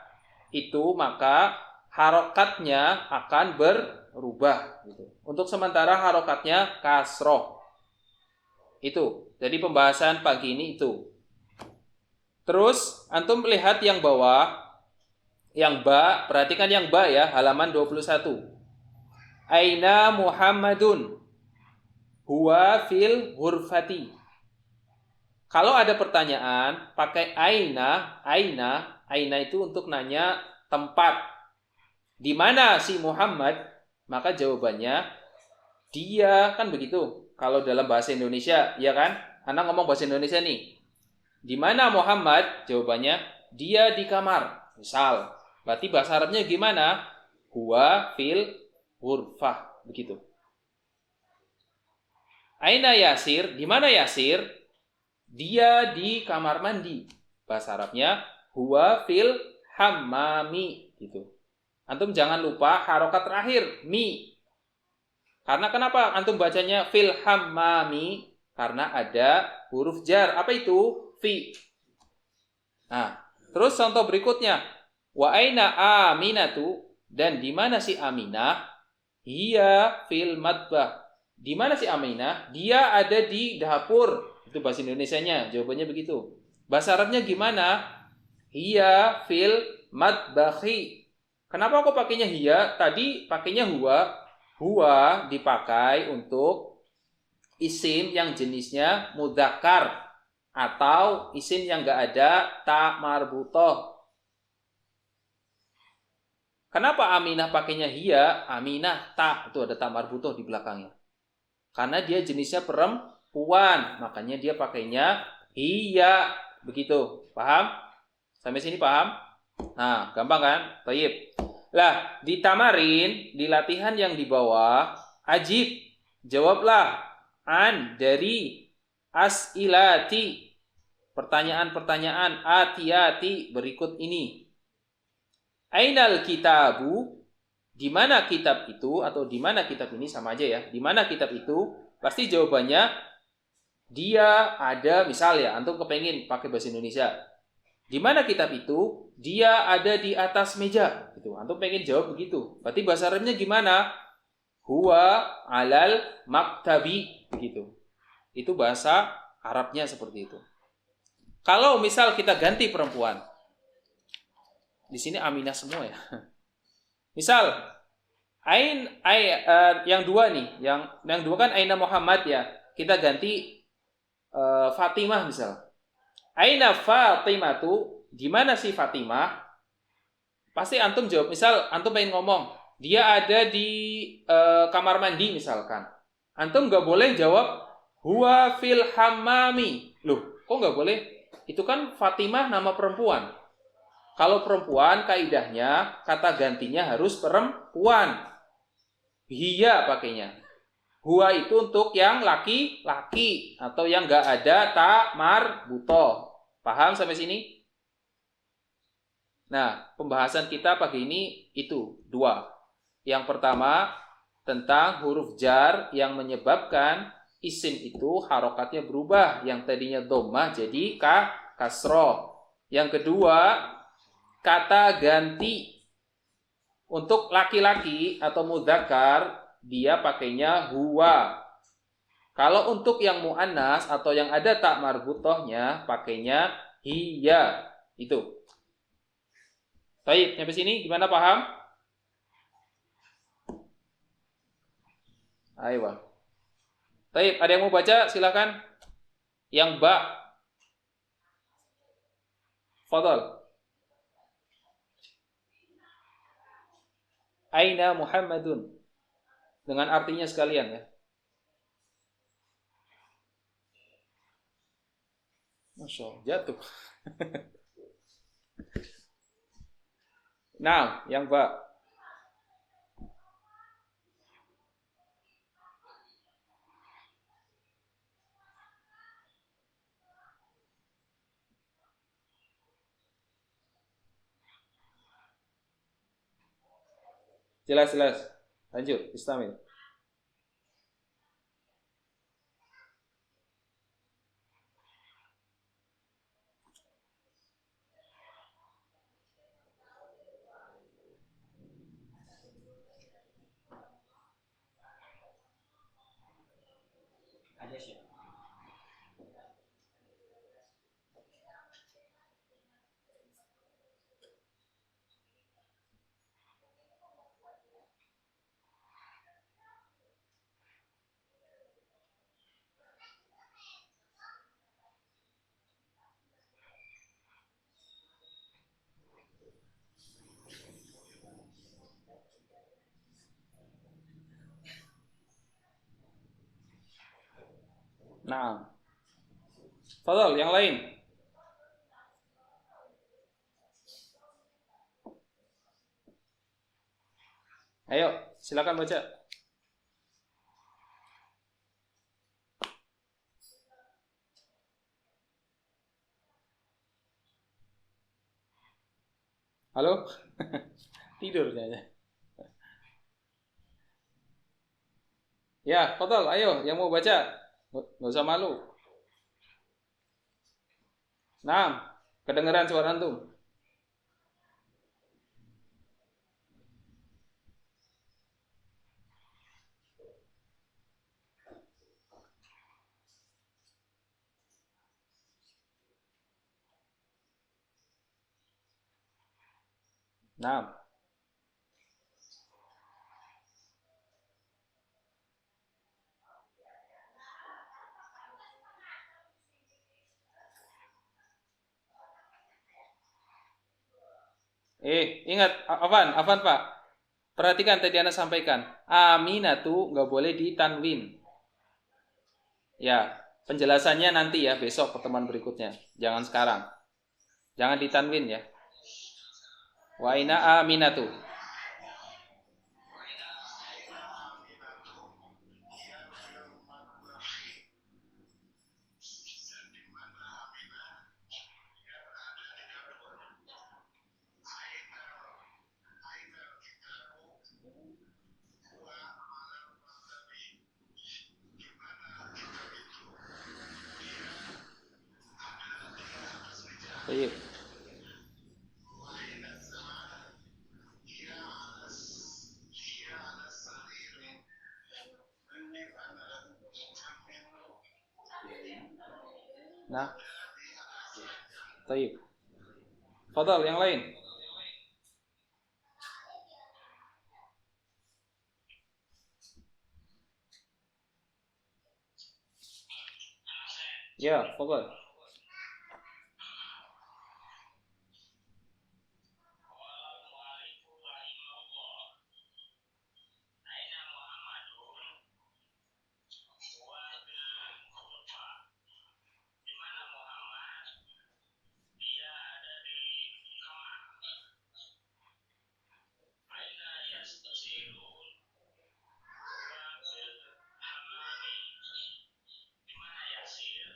itu maka harokatnya akan berubah. Gitu. Untuk sementara harokatnya kasroh. Itu. Jadi pembahasan pagi ini itu. Terus antum lihat yang bawah, yang ba, perhatikan yang ba ya, halaman 21. Aina Muhammadun huwa fil hurfati. Kalau ada pertanyaan pakai aina itu untuk nanya tempat. Di mana si Muhammad? Maka jawabannya dia, kan begitu. Kalau dalam bahasa Indonesia, ya kan? Anak ngomong bahasa Indonesia nih. Di mana Muhammad? Jawabannya dia di kamar. Misal, berarti bahasa Arabnya gimana? Huwa fil ghurfah, begitu. Aina Yasir? Di mana Yasir? Dia di kamar mandi. Bahasa Arabnya huwa fil hammami, gitu. Antum jangan lupa harokat terakhir mi. Karena kenapa antum bacanya fil hammami? Karena ada huruf jar. Apa itu? Fi. Nah, terus contoh berikutnya. Wa aina aminatu? Dan di mana si Aminah? Hiya fil matbah. Di mana si Aminah? Dia ada di dapur. Itu bahasa Indonesianya. Jawabannya begitu. Bahasa Arabnya gimana? Hiya fil matbahi. Kenapa kok pakainya hiya? Tadi pakainya huwa. Huwa dipakai untuk isim yang jenisnya mudzakkar atau isim yang enggak ada ta marbutoh. Kenapa Aminah pakainya hiya? Aminah ta, itu ada ta marbutoh di belakangnya. Karena dia jenisnya perempuan, makanya dia pakainya hiya. Begitu. Paham? Sampai sini paham? Nah, gampang kan? Baik. Lah, di tamarin, di latihan yang di bawah, ajib, jawablah an dari as'ilati, pertanyaan-pertanyaan atiyati berikut ini. Ainal kitabu, di mana kitab itu, atau di mana kitab ini sama aja ya. Di mana kitab itu? Pasti jawabannya dia ada, misal ya, antum kepengen pakai bahasa Indonesia. Di mana kitab itu? Dia ada di atas meja. Gitu. Antum pengen jawab begitu. Berarti bahasa Arabnya gimana? Huwa alal maktabi, begitu. Itu bahasa Arabnya seperti itu. Kalau misal kita ganti perempuan, di sini Aminah semua ya. Misal, yang dua nih, yang dua kan Aina Muhammad ya. Kita ganti Fatimah misal. Aina Fatimah tuh, di mana sih Fatimah? Pasti antum jawab. Misal antum pengen ngomong, dia ada di kamar mandi misalkan. Antum nggak boleh jawab huwa fil hammami. Loh, kok nggak boleh? Itu kan Fatimah nama perempuan. Kalau perempuan kaidahnya kata gantinya harus perempuan. Hiya pakainya. Huwa itu untuk yang laki-laki atau yang nggak ada ta marbutoh. Paham sampai sini? Nah, pembahasan kita pagi ini itu dua. Yang pertama tentang huruf jar yang menyebabkan isim itu harokatnya berubah, yang tadinya dhammah jadi kasroh. Yang kedua, kata ganti untuk laki-laki atau mudzakkar dia pakainya huwa. Kalau untuk yang muannas atau yang ada tak marbutohnya pakainya hiya. Itu. Baik, sampai sini gimana, paham? Ayo. Baik, ada yang mau baca? Silakan. Yang ba. Fadal. Aina Muhammadun. Dengan artinya sekalian ya. Masya Allah, jatuh. Nah, yang ba. Jelas. Lanjut, istamil. Ada sih. Nah. Fadal, yang lain. Ayo, silakan baca. Halo? Tidur kayaknya. Ya, Fadal, ayo yang mau baca. Nggak usah malu. Nah, kedengeran suara antum. Nah. Ingat, Afan Pak. Perhatikan tadi Anda sampaikan. Aminatu nggak boleh ditanwin. Ya, penjelasannya nanti ya, besok pertemuan berikutnya. Jangan sekarang. Jangan ditanwin ya. Wa ina aminatu. Nah, baik. Fadal yang lain. Ya, fadal.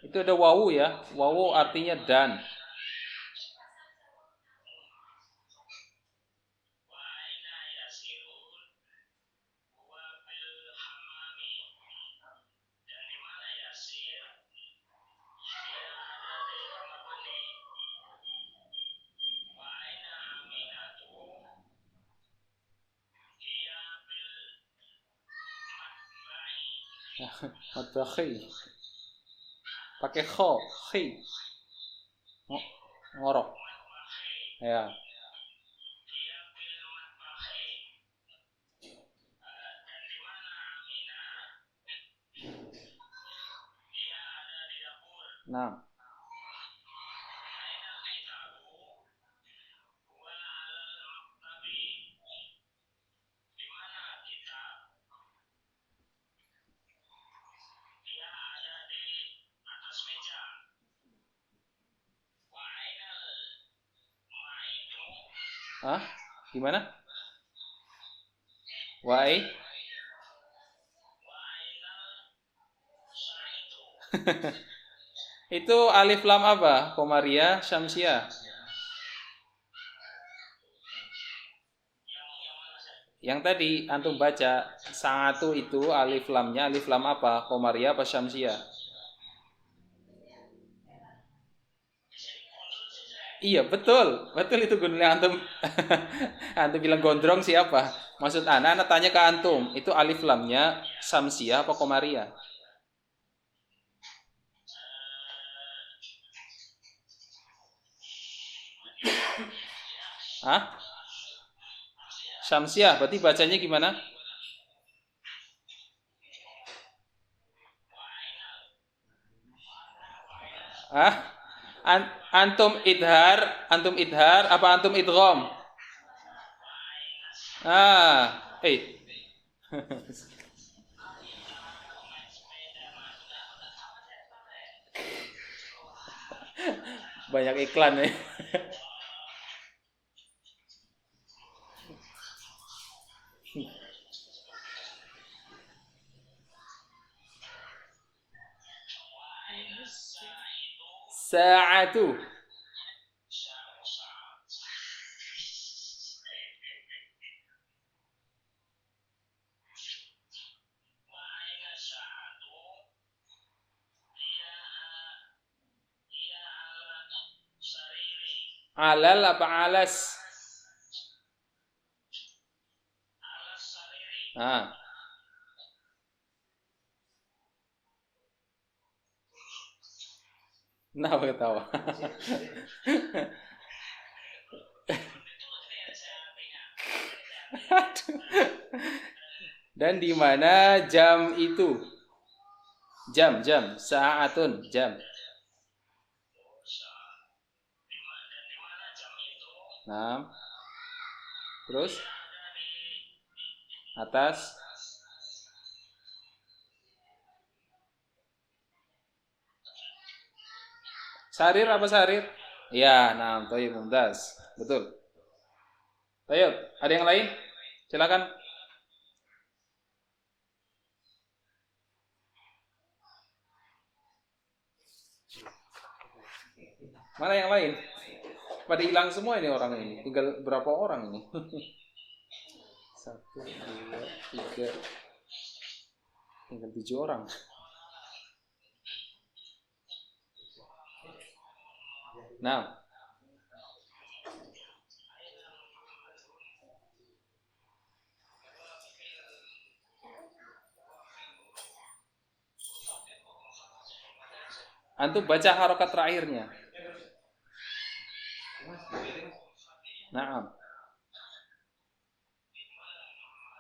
Itu ada wawu ya. Wawu artinya dan. Matbakhi. Pakai kho, khi. Ngorok. Ya. Nah. Hah? Gimana? Why? Itu alif lam apa? Komariah, Syamsiah. Yang tadi antum baca satu itu alif lamnya alif lam apa? Komariah apa Syamsiah? Iya betul, betul itu gunanya antum. Antum bilang gondrong siapa? Maksud anak tanya ke antum, itu alif lamnya Syamsiah apa Komariah? Hah? Syamsiah, berarti bacanya gimana? Hah? Antum idhar apa antum idgham? Ah, banyak iklan ya. Sa'atu. Alal apa alas? Ah. Kenapa ketawa? Dan di mana jam itu? Jam, sa'atun, jam. Nah. Terus atas sarir apa sarir? Ya, nah, thayyib mumtaz. Betul. Thayyib, ada yang lain? Silakan. Mana yang lain? Pada hilang semua ini orang ini. Tinggal berapa orang ini? 1, 2, 3. Tinggal 7 orang. Nah. Antum baca harokat terakhirnya. Mas, jadi mas. Naam.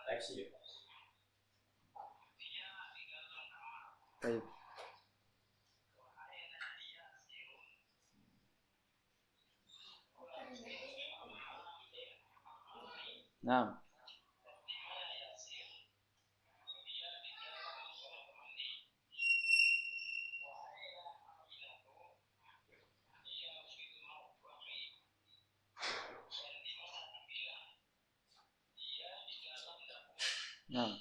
Teksi ya. Baik. Naam. Naam.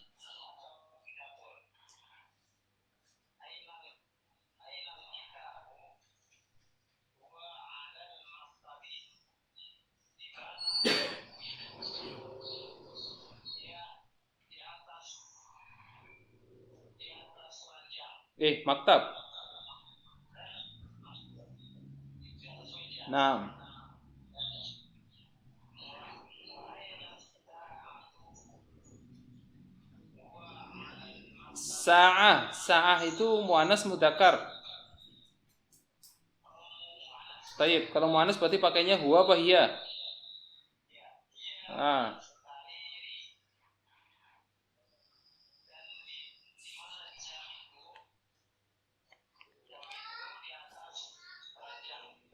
Maktab. Naam. Sa'ah itu muannas mudzakkar. Taib, kalau muannas berarti pakainya huwa apa hiya? Ah.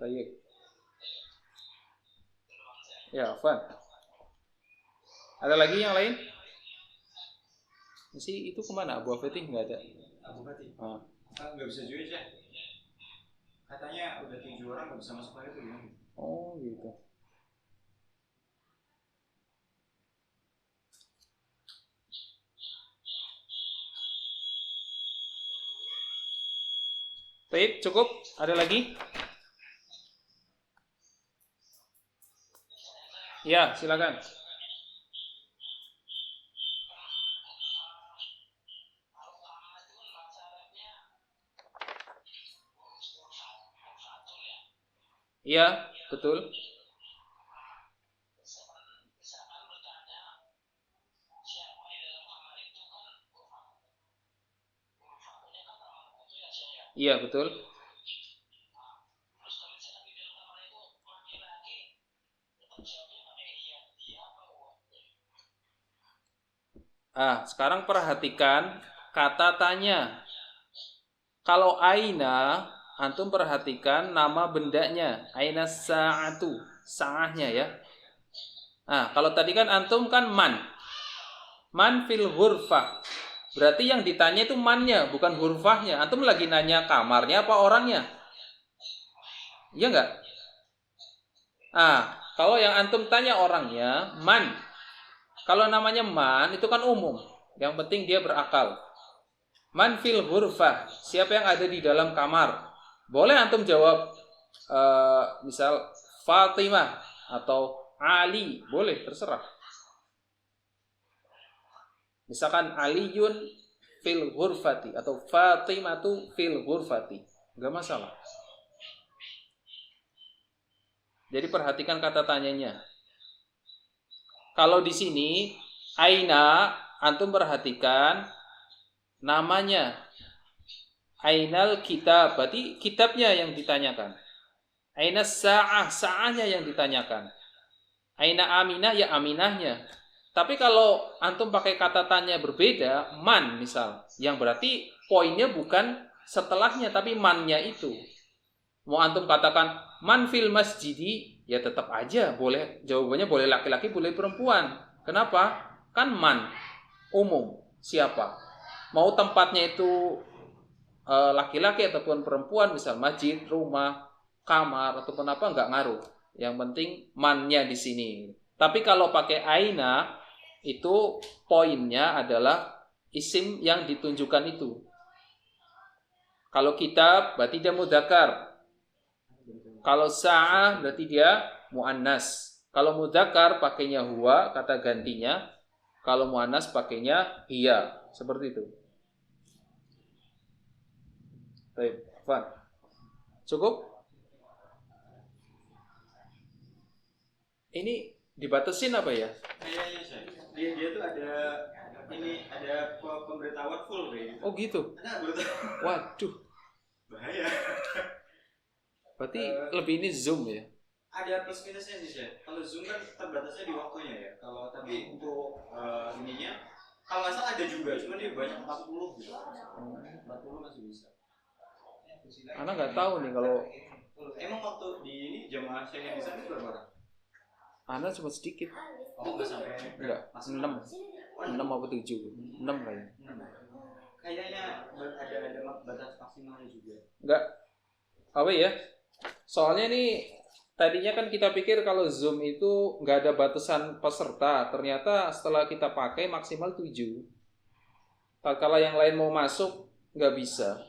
Taib. Ya, Afwan. Ada lagi yang lain? Itu kemana? Abu Fatih nggak ada. Abu Fatih. Ah. Nggak bisa juga ya. Katanya udah 7 orang nggak bisa masuk lagi tuh gimana? Oh gitu. Baik, cukup. Ada lagi? Ya, silakan. Iya, betul. Iya, betul. Sekarang perhatikan kata tanya. Kalau aina, antum perhatikan nama bendanya. Aina sa'atu, sa'ahnya ya. Kalau tadi kan antum kan man. Man fil hurfah. Berarti yang ditanya itu mannya, bukan hurfahnya. Antum lagi nanya kamarnya apa orangnya? Iya enggak? Kalau yang antum tanya orangnya, man. Kalau namanya man, itu kan umum. Yang penting dia berakal. Man fil hurfah. Siapa yang ada di dalam kamar? Boleh antum jawab, misal Fatimah atau Ali. Boleh, terserah. Misalkan Aliyun fil hurfati atau Fatimatu fil hurfati. Enggak masalah. Jadi perhatikan kata tanyanya. Kalau di sini aina, antum perhatikan namanya. Ainal kitab, berarti kitabnya yang ditanyakan. Aina sa'ah, sa'ahnya yang ditanyakan. Aina aminah, ya aminahnya. Tapi kalau antum pakai kata tanya berbeda, man misal, yang berarti poinnya bukan setelahnya, tapi mannya itu. Mau antum katakan man fil masjidi, ya tetap aja boleh, jawabannya boleh laki-laki, boleh perempuan. Kenapa? Kan man, umum, siapa. Mau tempatnya itu laki-laki ataupun perempuan, misal masjid, rumah, kamar ataupun apa, nggak ngaruh. Yang penting mannya di sini. Tapi kalau pakai aina, itu poinnya adalah isim yang ditunjukkan itu. Kalau kitab berarti dia mudzakkar. Kalau sa'ah berarti dia muannas. Kalau mudzakkar pakainya huwa, kata gantinya. Kalau muannas pakainya hiya. Seperti itu. Baik, Faham? Cukup? Ini dibatasin apa ya? Kayaknya saya. Dia tuh ada pemberitahuan full kayak gitu. Oh gitu. Nah, Waduh. bahaya. Berarti lebih ini zoom ya? Ada plus minusnya sih ya. Kalau zoom kan terbatasnya di waktunya ya. Kalau tapi untuk ininya, kalau nggak salah ada juga, cuma dia banyak 40 gitu. 40 masih bisa. Anak nggak tahu nih kalau Emang waktu di ini jamaah saya yang di sana berapa orang? anak cuma sedikit. Oh nggak sampai. Enggak, 6 apa 7 6 kayaknya. 6. Kayaknya ada batas maksimalnya juga. Enggak, apa ya? Soalnya nih tadinya kan kita pikir kalau Zoom itu nggak ada batasan peserta. Ternyata setelah kita pakai maksimal 7. Kalau yang lain mau masuk nggak bisa.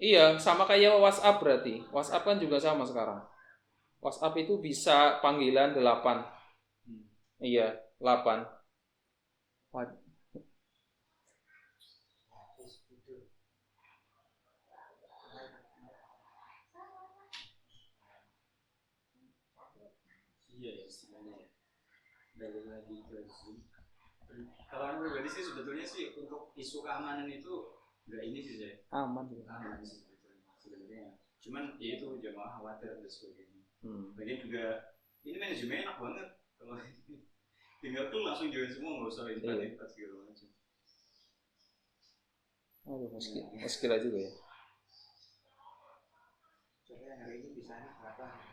Iya, sama kayak WhatsApp berarti. WhatsApp kan juga sama sekarang. WhatsApp itu bisa panggilan 8. Iya, 8. Iya ya istilahnya ya. Balik lagi ke Zoom. Kalau aku pribadi sih sebetulnya sih untuk isu keamanan itu nggak ini sih saya. Aman. Aman sih sebenarnya. Cuman ya itu jamaah khawatir dan sebagainya. Lagian juga ini manajemen enak banget kalau tinggal tuh langsung join semua nggak usah invite segala macam. Aduh, muskil juga ya. Coba hari ini bisa berapa?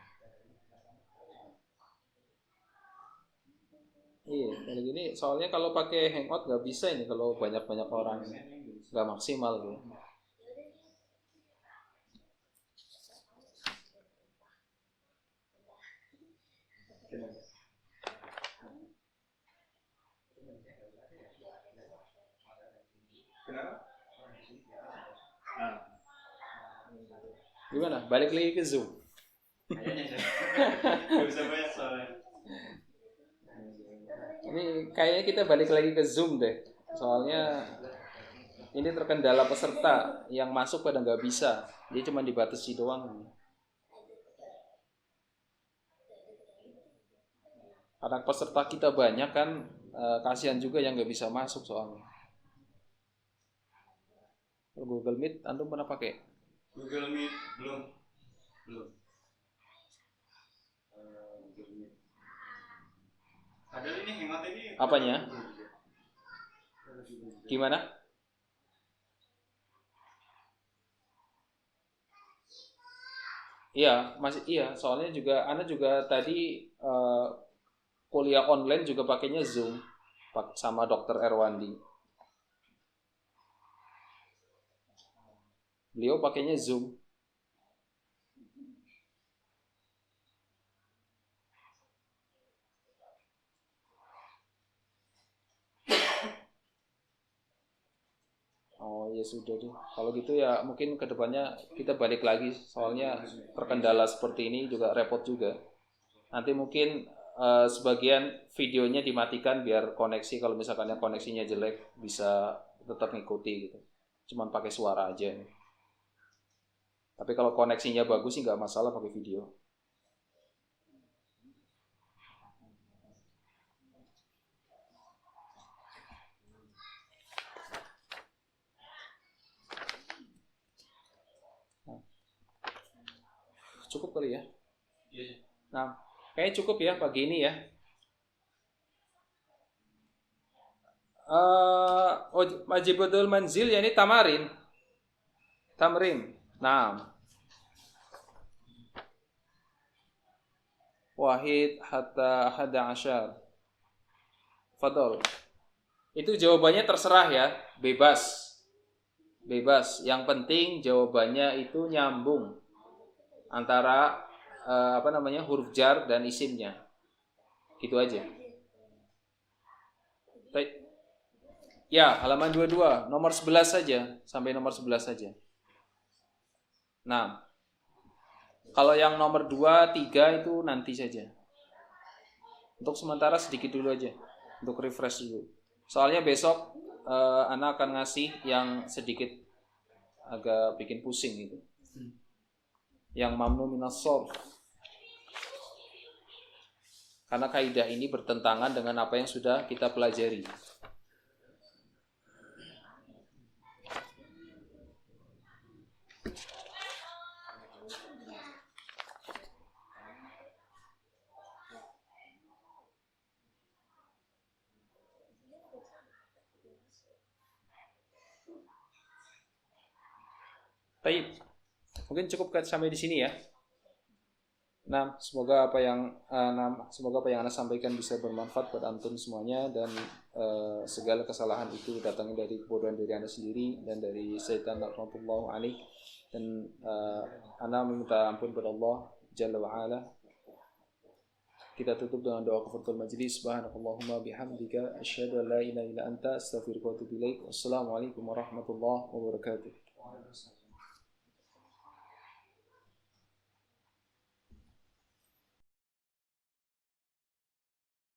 Iya, kalau gini soalnya kalau pakai Hangout nggak bisa ini kalau banyak-banyak orang, nggak maksimal gitu. Kenapa? Gimana? Balik lagi ke Zoom. Kayaknya nggak bisa banyak soalnya. Ini kayaknya kita balik lagi ke Zoom deh. Soalnya ini terkendala peserta yang masuk pada nggak bisa. Dia cuma dibatasi doang. Karena peserta kita banyak kan, kasihan juga yang nggak bisa masuk soalnya. Google Meet, antum pernah pakai? Google Meet belum. Google Meet. Padahal ini Hangout ini. Apanya? Gimana? Iya, masih iya. Soalnya juga, Ana juga tadi kuliah online juga pakainya Zoom sama Dr. Erwandi. Beliau pakainya Zoom. Oh ya sudah deh. Kalau gitu ya mungkin kedepannya kita balik lagi. Soalnya terkendala seperti ini juga repot juga. Nanti mungkin sebagian videonya dimatikan biar koneksi, kalau misalkan yang koneksinya jelek bisa tetap ngikuti gitu. Cuman pakai suara aja. Tapi kalau koneksinya bagus sih nggak masalah pakai video. Cukup kali ya? Iya. Nah, kayaknya cukup ya pagi ini ya. Majibudul manzil ya ini tamarin. Tamrin. Nah. Wahid hatta hada asyar. Fadol. Itu jawabannya terserah ya, bebas. Bebas. Yang penting jawabannya itu nyambung antara huruf jar dan isimnya. Gitu aja. Ya, halaman 22, nomor 11 saja, sampai nomor 11 saja. Nah, kalau yang nomor 2, 3 itu nanti saja. Untuk sementara sedikit dulu aja, untuk refresh dulu. Soalnya besok Ana akan ngasih yang sedikit agak bikin pusing gitu. Yang mamnu minas shorf. Karena kaidah ini bertentangan dengan apa yang sudah kita pelajari. Baik, mungkin cukup sampai di sini ya. Nah, semoga apa yang Anda sampaikan bisa bermanfaat buat antum semuanya, dan segala kesalahan itu datangnya dari kebodohan diri Anda sendiri dan dari syaitan rahmatullah alaih. Dan Anda meminta ampun kepada Allah Jalla wa Ala. Kita tutup dengan doa kafaratul majlis. Subhanakallahumma bihamdika asyhadu an la ilaha illa anta astaghfiruka wa atubu ilaik. Wassalamualaikum warahmatullahi wabarakatuh.